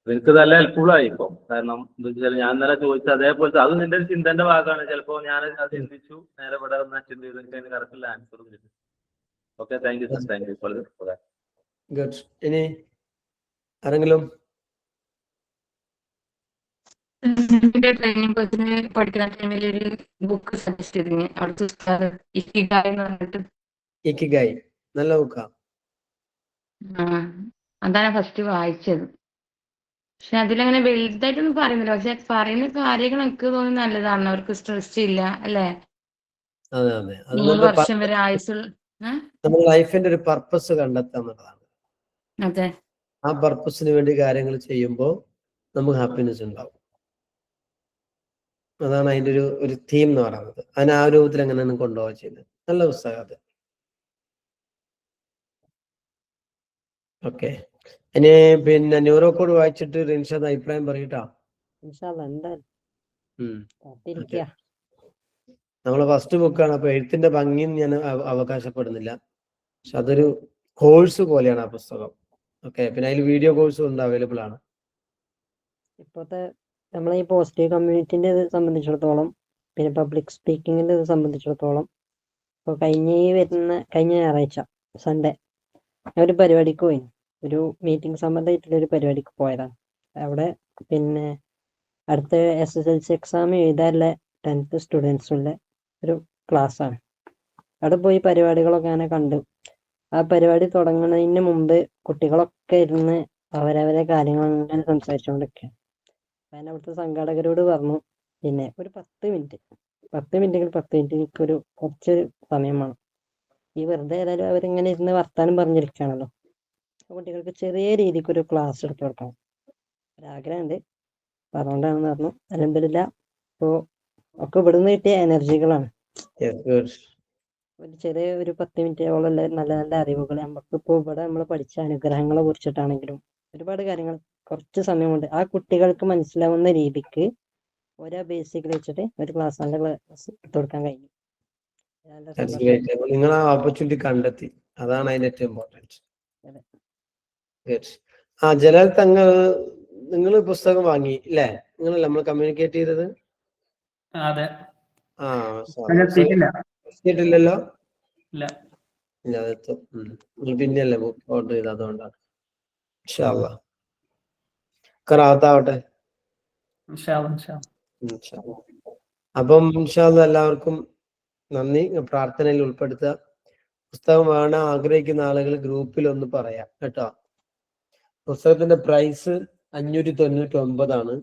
എനിക്ക് നല്ല ഹെൽപ്ഫുൾ ആയി ഇപ്പൊ. കാരണം എന്താ വെച്ചാൽ ഞാൻ ഇന്നലെ ചോദിച്ചത് അതേപോലത്തെ അത് നിന്റെ ചിന്തന്റെ ഭാഗമാണ്. ചിലപ്പോ ഞാൻ അത് ചിന്തിച്ചു നേരെ ഇവിടെ വന്നാൽ ചിന്ത ചെയ്ത് എനിക്ക് അതിന് കറക്റ്റുള്ള ആൻസറും കിട്ടും. Okay, thank you sir, thank you for that. Good. ഇനി ആരെങ്കിലും ട്രെയിനിങ് കോഴ്സിന് പഠിക്കുന്ന ടൈമിൽ ഒരു ബുക്ക് സജസ്റ്റ് ചെയ്തിന്. അവിടുത്തെ ഇക്കിഗായ് എന്ന് പറഞ്ഞിട്ട്. ഇക്കിഗായ് നല്ല ബുക്കാ. അതാണ് ഫസ്റ്റ് വായിച്ചത്. പക്ഷെ അതിലങ്ങനെ വലുതായിട്ടൊന്നും പറയുന്നില്ല. പക്ഷെ പറയുന്ന കാര്യങ്ങൾ എനിക്ക് തോന്നുന്നു നല്ലതാണ്. അവർക്ക് സ്ട്രെസ് ഇല്ല അല്ലേ? 3 വർഷം വരെ ആയുസുള്ള നമ്മുടെ ലൈഫിന്റെ ഒരു പർപ്പസ് കണ്ടെത്താന്നുള്ളതാണ്. അതെ, ആ പർപ്പസിന് വേണ്ടി കാര്യങ്ങൾ ചെയ്യുമ്പോൾ നമുക്ക് ഹാപ്പിനെസ് ഉണ്ടാവും. അതാണ് അതിന്റെ ഒരു തീം എന്ന് പറയുന്നത്. അതിന് ആ രൂപത്തിൽ എങ്ങനെയാണ് കൊണ്ടുപോകാൻ ചെയ്യുന്നത്. നല്ല പുസ്തകം അത്. ഓക്കെ, ഇനി പിന്നെ ന്യൂറോ കോഡ് വായിച്ചിട്ട് റിൻഷാദ് അഭിപ്രായം പറയട്ടാ. നമ്മളെ ഫസ്റ്റ് ബുക്കാണ്. അപ്പൊ എഴുത്തിന്റെ ഭംഗിയും ഞാൻ അവകാശപ്പെടുന്നില്ല. പക്ഷെ അതൊരു കോഴ്സ് പോലെയാണ് ആ പുസ്തകം. ഓക്കെ, പിന്നെ അതിൽ വീഡിയോ കോഴ്സും ഉണ്ട്, അവൈലബിൾ ആണ്. ഇപ്പോഴത്തെ നമ്മളെ ഈ പോസിറ്റീവ് കമ്മ്യൂണിറ്റിന്റെ ഇത് സംബന്ധിച്ചിടത്തോളം, പിന്നെ പബ്ലിക് സ്പീക്കിങ്ങിന്റെ ഇത് സംബന്ധിച്ചിടത്തോളം, ഇപ്പോൾ കഴിഞ്ഞ ഞായറാഴ്ച സൺഡേ ഞാൻ ഒരു പരിപാടിക്ക് പോയി. ഒരു മീറ്റിംഗ് സംബന്ധമായിട്ടുള്ള ഒരു പരിപാടിക്ക് പോയതാണ്. അവിടെ പിന്നെ അടുത്ത SSLC എക്സാം എഴുതാനുള്ള 10th സ്റ്റുഡൻസിൻ്റെ ഒരു ക്ലാസ്സാണ്. അവിടെ പോയി പരിപാടികളൊക്കെ അങ്ങനെ കണ്ടു. ആ പരിപാടി തുടങ്ങുന്നതിന് മുമ്പ് കുട്ടികളൊക്കെ ഇരുന്ന് അവരവരെ കാര്യങ്ങൾ അങ്ങനെ സംസാരിച്ചുകൊണ്ടിരിക്കുകയാണ്. ഞാൻ അവിടുത്തെ സംഘാടകരോട് പറഞ്ഞു, പിന്നെ ഒരു 10 മിനിറ്റ് എനിക്കൊരു കുറച്ച് സമയം വേണം. ഈ വെറുതെ ഏതായാലും അവരിങ്ങനെ ഇരുന്ന് വർത്താനം പറഞ്ഞിരിക്കുകയാണല്ലോ. കുട്ടികൾക്ക് ചെറിയ രീതിക്ക് ഒരു ക്ലാസ് എടുത്ത് കൊടുക്കണം ഒരാഗ്രഹമുണ്ട്. പറഞ്ഞുകൊണ്ടാണെന്ന് പറഞ്ഞു. അൽഹംദുലില്ലാ ഇപ്പോൾ ഒക്കെ ഇവിടുന്ന് കിട്ടിയ എനർജികളാണ്. ഒരു ചെറിയ ഒരു 10 മിനിറ്റോളം നല്ല നല്ല അറിവുകൾ നമുക്കിപ്പോൾ ഇവിടെ നമ്മൾ പഠിച്ച അനുഗ്രഹങ്ങളെ കുറിച്ചിട്ടാണെങ്കിലും ഒരുപാട് കാര്യങ്ങൾ കുറച്ച് സമയം കൊണ്ട് ആ കുട്ടികൾക്ക് മനസ്സിലാവുന്ന രീതിക്ക് ഓരോ ബേസിക്കിൽ വെച്ചിട്ട് ഒരു ക്ലാസ് നല്ല ക്ലാസ് എടുത്തു കൊടുക്കാൻ കഴിഞ്ഞു. നിങ്ങൾ ആ ഓപ്പർച്യൂണിറ്റി കണ്ടെത്തി, അതാണ് അതിന്റെ ഏറ്റവും ഇമ്പോർട്ടൻറ്റ്. ജലാൽ നിങ്ങൾ പുസ്തകം വാങ്ങി അല്ലേ? നിങ്ങളല്ലേ നമ്മൾ കമ്മ്യൂണിക്കേറ്റ് ചെയ്തത്? അതെ. ഇല്ലല്ലോ, ഇല്ല, പിന്നെയല്ലേ ബുക്ക് ഓർഡർ ചെയ്ത്, അതുകൊണ്ടാണ്. ഇൻഷാ അല്ലാഹ് ഖറാഅത്താവട്ടെ. അപ്പം ഇൻഷാ അല്ലാഹ് എല്ലാവർക്കും നന്ദി. പ്രാർത്ഥനയിൽ ഉൾപ്പെടുത്തുക. പുസ്തകം വേണം ആഗ്രഹിക്കുന്ന ആളുകൾ ഗ്രൂപ്പിൽ ഒന്ന് പറയാം കേട്ടോ. പുസ്തകത്തിന്റെ പ്രൈസ് 599 ആണ്.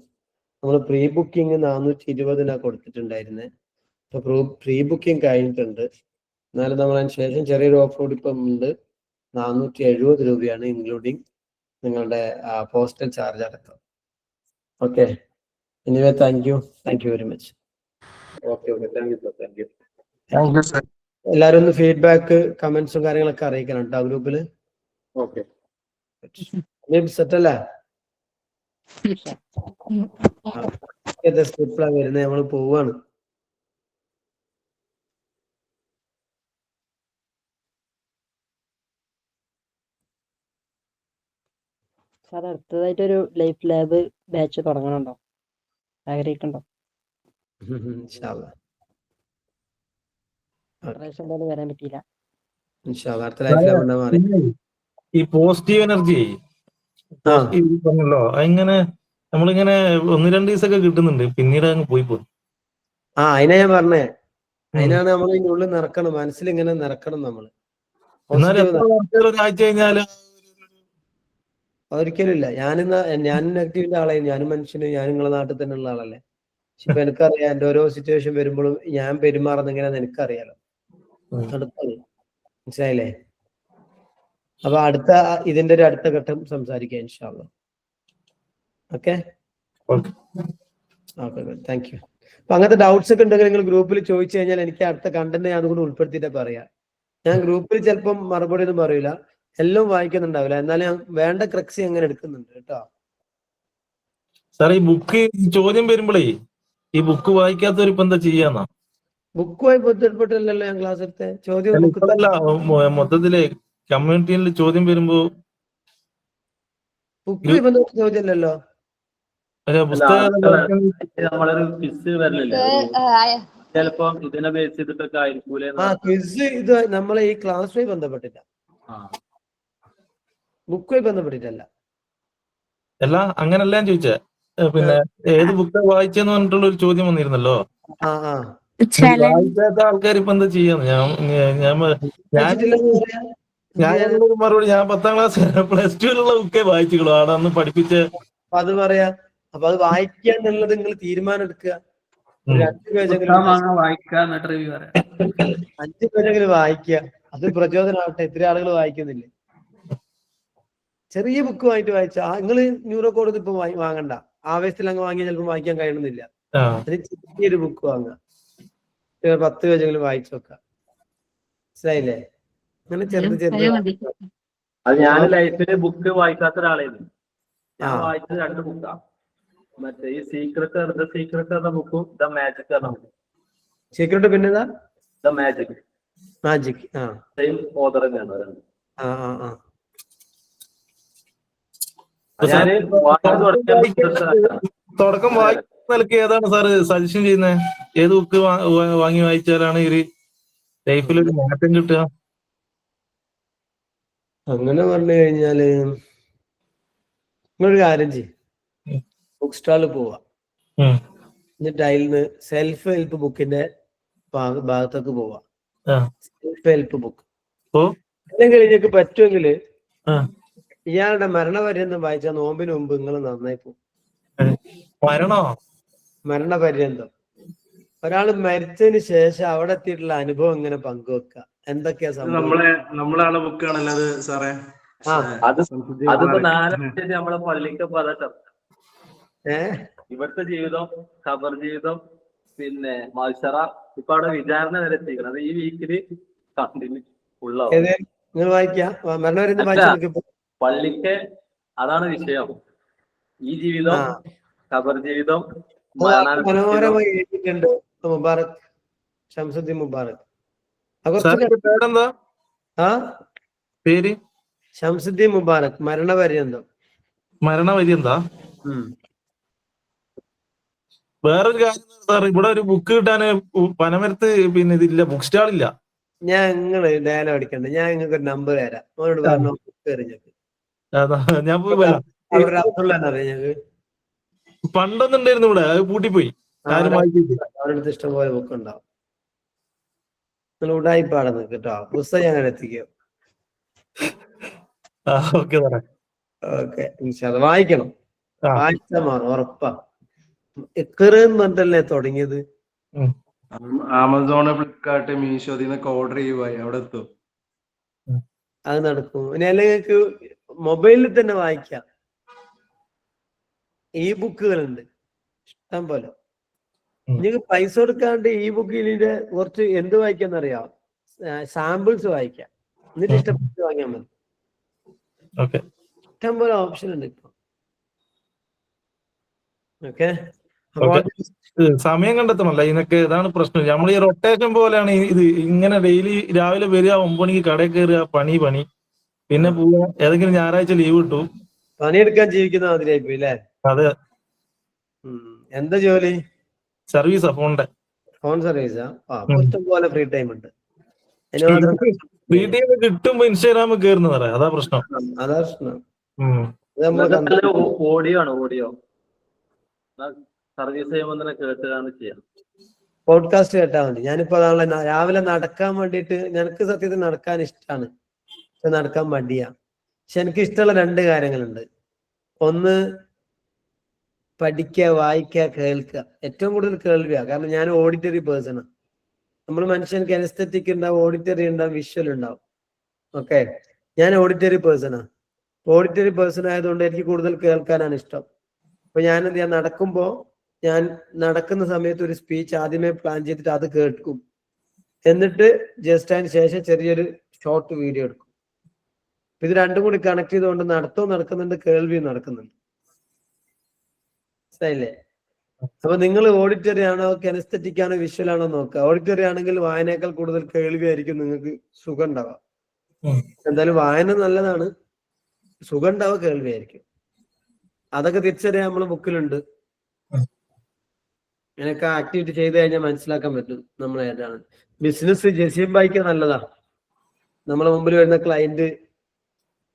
നമ്മൾ പ്രീ ബുക്കിംഗ് 420 കൊടുത്തിട്ടുണ്ടായിരുന്നത്. ഇപ്പൊ പ്രീ ബുക്കിംഗ് കഴിഞ്ഞിട്ടുണ്ട്. എന്നാലും നമ്മൾ അതിന് ശേഷം ചെറിയൊരു ഓഫ് റോഡ് ഇപ്പം ഉണ്ട്. 470 രൂപയാണ് ഇൻക്ലൂഡിങ് നിങ്ങളുടെ പോസ്റ്റൽ ചാർജ് അടക്കം. Okay, anyway thank you very much. Okay thank you sir. Thank you. എല്ലാവരും ഒന്ന് ഫീഡ്ബാക്ക് കമന്റ്സും കാര്യങ്ങളൊക്കെ അറിയിക്കണം കേട്ടോ ഗ്രൂപ്പിൽ. ഓക്കെ സെറ്റ് അല്ലേ? സ്ക്രിപ്റ്റാണ് വരുന്നത്, നമ്മൾ പോവാണ്. സാർ അടുത്തതായിട്ടൊരു ലൈഫ് ലാബ് ബാച്ച് തുടങ്ങണുണ്ടോ? ആഗ്രഹിക്കണ്ടോ? പ്രാവശ്യം എന്തായാലും വരാൻ പറ്റിയില്ല. അടുത്ത ലൈഫ് ലാബ് മാറി. ഈ പോസിറ്റീവ് എനർജി പറഞ്ഞല്ലോ, അതിങ്ങനെ നമ്മളിങ്ങനെ 1-2 ദിവസമൊക്കെ കിട്ടുന്നുണ്ട്, പിന്നീട് അങ്ങ് പോയി പോകും. അതിനാ ഞാൻ പറഞ്ഞേ, അതിനാണ് നമ്മൾ ഇതിന്റെ ഉള്ളിൽ നിറക്കണം, മനസ്സിൽ ഇങ്ങനെ നിറക്കണം നമ്മള്. ഒരാഴ്ച കഴിഞ്ഞാല് ഒരിക്കലും ഇല്ല. ഞാനും നെഗറ്റീവിന്റെ ആളായിരുന്നു, ഞാനും മനുഷ്യന്, ഞാൻ നിങ്ങളെ നാട്ടിൽ തന്നെ ഉള്ള ആളല്ലേ. പക്ഷെ ഇപ്പൊ എനിക്കറിയാം എന്റെ ഓരോ സിറ്റുവേഷൻ വരുമ്പോഴും ഞാൻ പെരുമാറുന്ന എങ്ങനെയാന്ന് എനിക്കറിയാലോ. മനസ്സിലായില്ലേ? അപ്പൊ ഇതിന്റെ ഒരു അടുത്ത ഘട്ടം സംസാരിക്കാം ഇൻഷാ അല്ലാഹ്. Okay, thank you. അപ്പൊ അങ്ങനത്തെ ഡൗട്ട്സ് ഒക്കെ ഉണ്ടെങ്കിൽ നിങ്ങൾ ഗ്രൂപ്പിൽ ചോദിച്ചു കഴിഞ്ഞാൽ എനിക്ക് അടുത്ത കണ്ടന്റ് ഞാൻ അതുകൊണ്ട് ഉൾപ്പെടുത്തിയിട്ട് പറയാം. ഞാൻ ഗ്രൂപ്പിൽ ചിലപ്പം മറുപടി ഒന്നും പറയില്ല, എല്ലാം വായിക്കുന്നുണ്ടാവില്ല, എന്നാലും ഞാൻ വേണ്ട ക്രക്സി അങ്ങനെ എടുക്കുന്നുണ്ട് കേട്ടോ. സാർ ഈ ബുക്ക് ചോദ്യം വരുമ്പോഴേ ഈ ബുക്ക് വായിക്കാത്തവരിപ്പോ എന്താ ചെയ്യാന്നാ? ബുക്കുമായി ബന്ധപ്പെട്ടല്ലോ ഞാൻ ക്ലാസ് എടുത്തെ. ചോദ്യം മൊത്തത്തില് കമ്മ്യൂണിറ്റിയിൽ ചോദ്യം വരുമ്പോ ബുക്കുമായി ബന്ധപ്പെട്ട ചോദ്യമല്ലല്ലോ. നമ്മളൊരു ക്വിസ് വരലില്ലേ, ചിലപ്പോ ഇതിനെ ബേസ് ചെയ്തിട്ടൊക്കെ ആയിരിക്കൂലേ? ക്വിസ് ഇത് നമ്മളെ ഈ ക്ലാസ്സുമായി ബന്ധപ്പെട്ടില്ല, ബുക്കുമായി ബന്ധപ്പെട്ടിട്ടല്ല. അല്ല, അങ്ങനല്ല ഞാൻ ചോദിച്ചേ. പിന്നെ ഏത് ബുക്ക് വായിച്ചെന്ന് പറഞ്ഞിട്ടുള്ള ഒരു ചോദ്യം വന്നിരുന്നല്ലോ. വായിക്കാത്ത ആൾക്കാർ ഇപ്പൊ എന്താ ചെയ്യാന്ന് ഞാനൊരു മറുപടി, ഞാൻ 10ാം ക്ലാസ് +2 ബുക്കേ വായിച്ചുള്ളൂ, അവിടെ അന്ന് പഠിപ്പിച്ച. അത് പറയാ. അപ്പൊ അത് വായിക്കുക എന്നുള്ളത് നിങ്ങൾ തീരുമാനം എടുക്കുക. 5 പേജെങ്കിലും വായിക്കുക, അത് പ്രചോദനമാവട്ടെ. ഇത്ര ആളുകൾ വായിക്കുന്നില്ലേ? ചെറിയ ബുക്ക് വായിച്ച നിങ്ങൾ ന്യൂറോ കോഡ് ഇപ്പൊ വാങ്ങണ്ട, ആവേശത്തിൽ അങ്ങ് വാങ്ങിയാൽ ചിലപ്പോൾ വായിക്കാൻ കഴിയണമെന്നില്ല. അതിന് ചെറിയൊരു ബുക്ക് വാങ്ങുക, 10 പേജെങ്കിലും വായിച്ചു വെക്കാം. മനസ്സിലായില്ലേ? അങ്ങനെ ചെറുത് അത് ഞാൻ ലൈഫില് ബുക്ക് വായിക്കാത്ത ഒരാളായിരുന്നു. ഞാൻ വായിച്ചത് 2 ബുക്കാണ്. മറ്റേ ഈ സീക്രട്ട് എന്ന ബുക്കും ദ മാജിക് എന്ന ബുക്കും. സീക്രട്ട് പിന്നെ ദ മാജിക് സെയിം ഓതർ തന്നെയാണ്. തുടക്കം വായിക്കുന്നതിലേക്ക് ഏതാണ് സാറ് സജഷൻ ചെയ്യുന്നത്? ഏത് ബുക്ക് വാങ്ങി വായിച്ചാലാണ് ഈ ലൈഫിൽ ഒരു മാറ്റം കിട്ടുക? അങ്ങനെ പറഞ്ഞു കഴിഞ്ഞാല് നിങ്ങളൊരു കാര്യം ചെയ്യും, ബുക്ക് സ്റ്റാളിൽ പോവാ, എന്നിട്ട് അതിൽ നിന്ന് സെൽഫ് ഹെൽപ്പ് ബുക്കിന്റെ ഭാഗത്തേക്ക് പോവാ. സെൽഫ് ഹെൽപ്പ് ബുക്ക് അല്ലെങ്കിൽ നിങ്ങൾക്ക് പറ്റുമെങ്കിൽ ഇയാളുടെ മരണപര്യന്തം വായിച്ചാൽ നോമ്പിന് മുമ്പ് നിങ്ങൾ നന്നായി പോകും. മരണപര്യന്തം ഒരാൾ മരിച്ചതിന് ശേഷം അവിടെ എത്തിയിട്ടുള്ള അനുഭവം ഇങ്ങനെ പങ്കുവെക്കുക, എന്തൊക്കെയാ സംഭവം. നമ്മളാണ് ബുക്കാണല്ലോ അത് സാറേ. അതിപ്പോ 4 നമ്മളെ പള്ളിക്ക് ഇവിടുത്തെ ജീവിതം, ഖബർ ജീവിതം, പിന്നെ മത്സര, ഇപ്പൊ അവിടെ വിചാരണ വരെ എത്തിക്കണം. അത് ഈ വീക്കില് കണ്ടിന്യൂ ഉള്ളതാണ്. നിങ്ങൾ വായിക്കാം പള്ളിക്ക്, അതാണ് വിഷയം. ഈ ജീവിതം, ഖബർ ജീവിതം, മനോഹരമായി എഴുതിയിട്ടുണ്ട് മുബാറക്, ഷംസുദ്ദീൻ മുബാറക്. പേരെന്താ? പേര് ഷംസുദ്ദീൻ മുബാറക്, മരണപര്യന്തം. വേറൊരു കാര്യം സാർ, ഇവിടെ ഒരു ബുക്ക് കിട്ടാന് പനമരത്ത് പിന്നെ ഇതില്ല, ബുക്ക് സ്റ്റാൾ ഇല്ല. നിങ്ങള് ഡയലോഗ് അടിക്കണ്ട, ഞാൻ നിങ്ങൾക്ക് ഒരു നമ്പർ തരാം, അവരോട് പറഞ്ഞു ബുക്ക് എറിഞ്ഞിട്ട്. ഞാൻ പോയി വരാം. പണ്ടൊന്നുണ്ടായിരുന്നു ഇവിടെ, അത് പൂട്ടിപ്പോയി. അവരുടെ ഇഷ്ടം പോലെ ബുക്ക് ഉണ്ടാവും. നിങ്ങൾ ഉടായിപ്പാടുന്നു കേട്ടോ, പുസ്തകം ഞാൻ എത്തിക്കും. ഓക്കെ, വായിക്കണം, വായിച്ചാൽ മാറും, ഉറപ്പാ. എക്കറെന്ന് പറഞ്ഞല്ലേ തുടങ്ങിയത്, ആമസോൺ, ഫ്ലിപ്കാർട്ട്, മീഷോ ഇതിന്നൊക്കെ ഓർഡർ ചെയ്യുവായി അവിടെ എത്തും. അത് നടക്കും. ഇനി അല്ലെങ്കിൽ മൊബൈലിൽ തന്നെ വായിക്കാം. ഇ ബുക്കുകളുണ്ട് ഇഷ്ടം പോലെ. നിങ്ങൾക്ക് പൈസ കൊടുക്കാണ്ട് ഇ ബുക്കിലിന്റെ കുറച്ച് എന്ത് വായിക്കാന്നറിയാം, സാമ്പിൾസ് വായിക്കാം, എന്നിട്ട് ഇഷ്ടപ്പെട്ട് വാങ്ങിയാൽ മതി. ഇഷ്ടം പോലെ ഓപ്ഷൻ ഉണ്ട് ഇപ്പൊ. ഓക്കെ, സമയം കണ്ടെത്തണല്ലോ ഇതിനൊക്കെ, ഇതാണ് പ്രശ്നം. നമ്മൾ ഈ റൊട്ടേഷൻ പോലെയാണ് ഇത്. ഇങ്ങനെ ഡെയിലി രാവിലെ വരിക, 9 മണിക്ക് കടയിൽ കയറുക, പണി പിന്നെ പോവുക, ഏതെങ്കിലും ഞായറാഴ്ച ലീവ് കിട്ടും, പണിയെടുക്കാൻ ജീവിക്കുന്ന മാതിരിയായി പോയി അല്ലേ? അതെ. എന്താ ജോലി? സർവീസാ, ഫോൺ സർവീസാ. ഇഷ്ടം പോലെ ഫ്രീ ടൈം ഉണ്ട്. ഫ്രീ ടൈം കിട്ടുമ്പോ ഇൻസ്റ്റാഗ്രാമിൽ കയറുന്ന പറയാം, അതാ പ്രശ്നം. അതാ പ്രശ്നം. ഓഡിയോ ആണ്, ഓഡിയോ സർവീസ് ചെയ്യുമ്പോൾ തന്നെ കേട്ടുകയാണ് ചെയ്യാം. പോഡ്കാസ്റ്റ് കേട്ടാൽ മതി. ഞാനിപ്പോ അതാണല്ലോ രാവിലെ നടക്കാൻ വേണ്ടിയിട്ട്, എനിക്ക് സത്യത്തിൽ നടക്കാൻ ഇഷ്ടമാണ്, പക്ഷെ നടക്കാൻ മടിയാ. പക്ഷെ എനിക്ക് ഇഷ്ടമുള്ള 2 കാര്യങ്ങളുണ്ട്. ഒന്ന് പഠിക്കുക, വായിക്കുക, കേൾക്കുക. ഏറ്റവും കൂടുതൽ കേൾവിയാ. കാരണം ഞാൻ ഓഡിറ്ററി പേഴ്സണാണ്. നമ്മൾ മനുഷ്യർക്ക് അനസ്തെറ്റിക് ഉണ്ടാവും, ഓഡിറ്ററി ഉണ്ടാവും, വിഷ്വൽ ഉണ്ടാവും. ഓക്കെ, ഞാൻ ഓഡിറ്ററി പേഴ്സണാണ്. ഓഡിറ്ററി പേഴ്സൺ ആയതുകൊണ്ട് എനിക്ക് കൂടുതൽ കേൾക്കാനാണ് ഇഷ്ടം. അപ്പൊ ഞാൻ നടക്കുമ്പോ, ഞാൻ നടക്കുന്ന സമയത്ത് ഒരു സ്പീച്ച് ആദ്യമേ പ്ലാൻ ചെയ്തിട്ട് അത് കേൾക്കും. എന്നിട്ട് ജസ്റ്റ് അതിന് ശേഷം ചെറിയൊരു ഷോർട്ട് വീഡിയോ എടുക്കും. ഇത് രണ്ടും കൂടി കണക്ട് ചെയ്തുകൊണ്ട് നടത്തവും നടക്കുന്നുണ്ട്, കേൾവിയും നടക്കുന്നുണ്ട്. മനസ്സിലായില്ലേ? അപ്പൊ നിങ്ങൾ ഓഡിറ്ററി ആണോ, കെനസ്തെറ്റിക് ആണോ, വിഷ്വൽ ആണോ നോക്കുക. ഓഡിറ്ററി ആണെങ്കിൽ വായനയേക്കാൾ കൂടുതൽ കേൾവിയായിരിക്കും നിങ്ങൾക്ക് സുഖം ഉണ്ടാവുക. എന്തായാലും വായന നല്ലതാണ്, സുഖം ഉണ്ടാവുക കേൾവിയായിരിക്കും. അതൊക്കെ തിരിച്ചറിയാൻ നമ്മള് ബുക്കിലുണ്ട്. അങ്ങനെയൊക്കെ ആക്ടിവിറ്റി ചെയ്ത് കഴിഞ്ഞാൽ മനസ്സിലാക്കാൻ പറ്റും നമ്മൾ ഏതാണ്. ബിസിനസ് ജസീം ബൈക്ക് നല്ലതാ. നമ്മളെ മുമ്പിൽ വരുന്ന ക്ലയന്റ്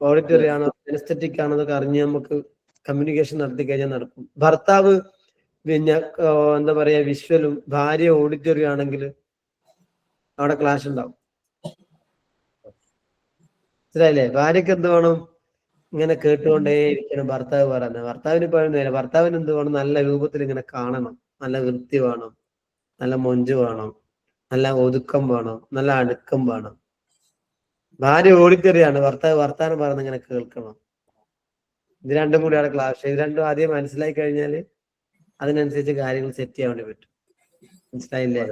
ഓഡിറ്ററി ആണോ, അനസ്തെറ്റിക് ആണോ എന്നൊക്കെ അറിഞ്ഞ് നമുക്ക് കമ്മ്യൂണിക്കേഷൻ നടത്തി കഴിഞ്ഞാൽ നടക്കും. ഭർത്താവ് പിന്നെ എന്താ പറയാ വിഷ്വലും, ഭാര്യ ഓഡിറ്ററി ആണെങ്കിൽ അവിടെ ക്ലാഷ് ഉണ്ടാവും. മനസ്സിലായില്ലേ? ഭാര്യക്ക് എന്ത് വേണം? ഇങ്ങനെ കേട്ടുകൊണ്ടേ ഇരിക്കണം. ഭർത്താവ് പറയുന്നത്, ഭർത്താവിന് പറയുന്നില്ല. ഭർത്താവിന് എന്ത് വേണം? നല്ല രൂപത്തിൽ ഇങ്ങനെ കാണണം, നല്ല വൃത്തി വേണം, നല്ല മൊഞ്ച് വേണം, നല്ല ഒതുക്കം വേണം, നല്ല അടുക്കം വേണം. ഭാര്യ ഓഡിറ്ററിയാണ്, ഭർത്താവ് വർത്താനം പറയുന്നത് ഇങ്ങനെ കേൾക്കണം. ഇത് രണ്ടും കൂടി അവിടെ ക്ലാഷ്. ഇത് രണ്ടും ആദ്യം മനസ്സിലായി കഴിഞ്ഞാൽ അതിനനുസരിച്ച് കാര്യങ്ങൾ സെറ്റ് ചെയ്യാൻ വേണ്ടി പറ്റും. മനസ്സിലായില്ലേ?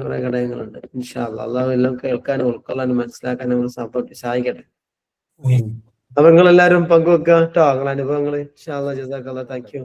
കുറെ ഘടകങ്ങളുണ്ട്. ഇൻഷാ അല്ലാഹ് അള്ളാഹു എല്ലാം കേൾക്കാനും ഉൾക്കൊള്ളാനും മനസ്സിലാക്കാനും നമ്മൾ സഹായിക്കട്ടെ. അപ്പൊ നിങ്ങളെല്ലാരും പങ്കുവെക്കുക കേട്ടോ നിങ്ങളെ അനുഭവങ്ങൾ. ഇൻഷാ അല്ലാഹ് ജസാക്കല്ലാഹ്. Thank you.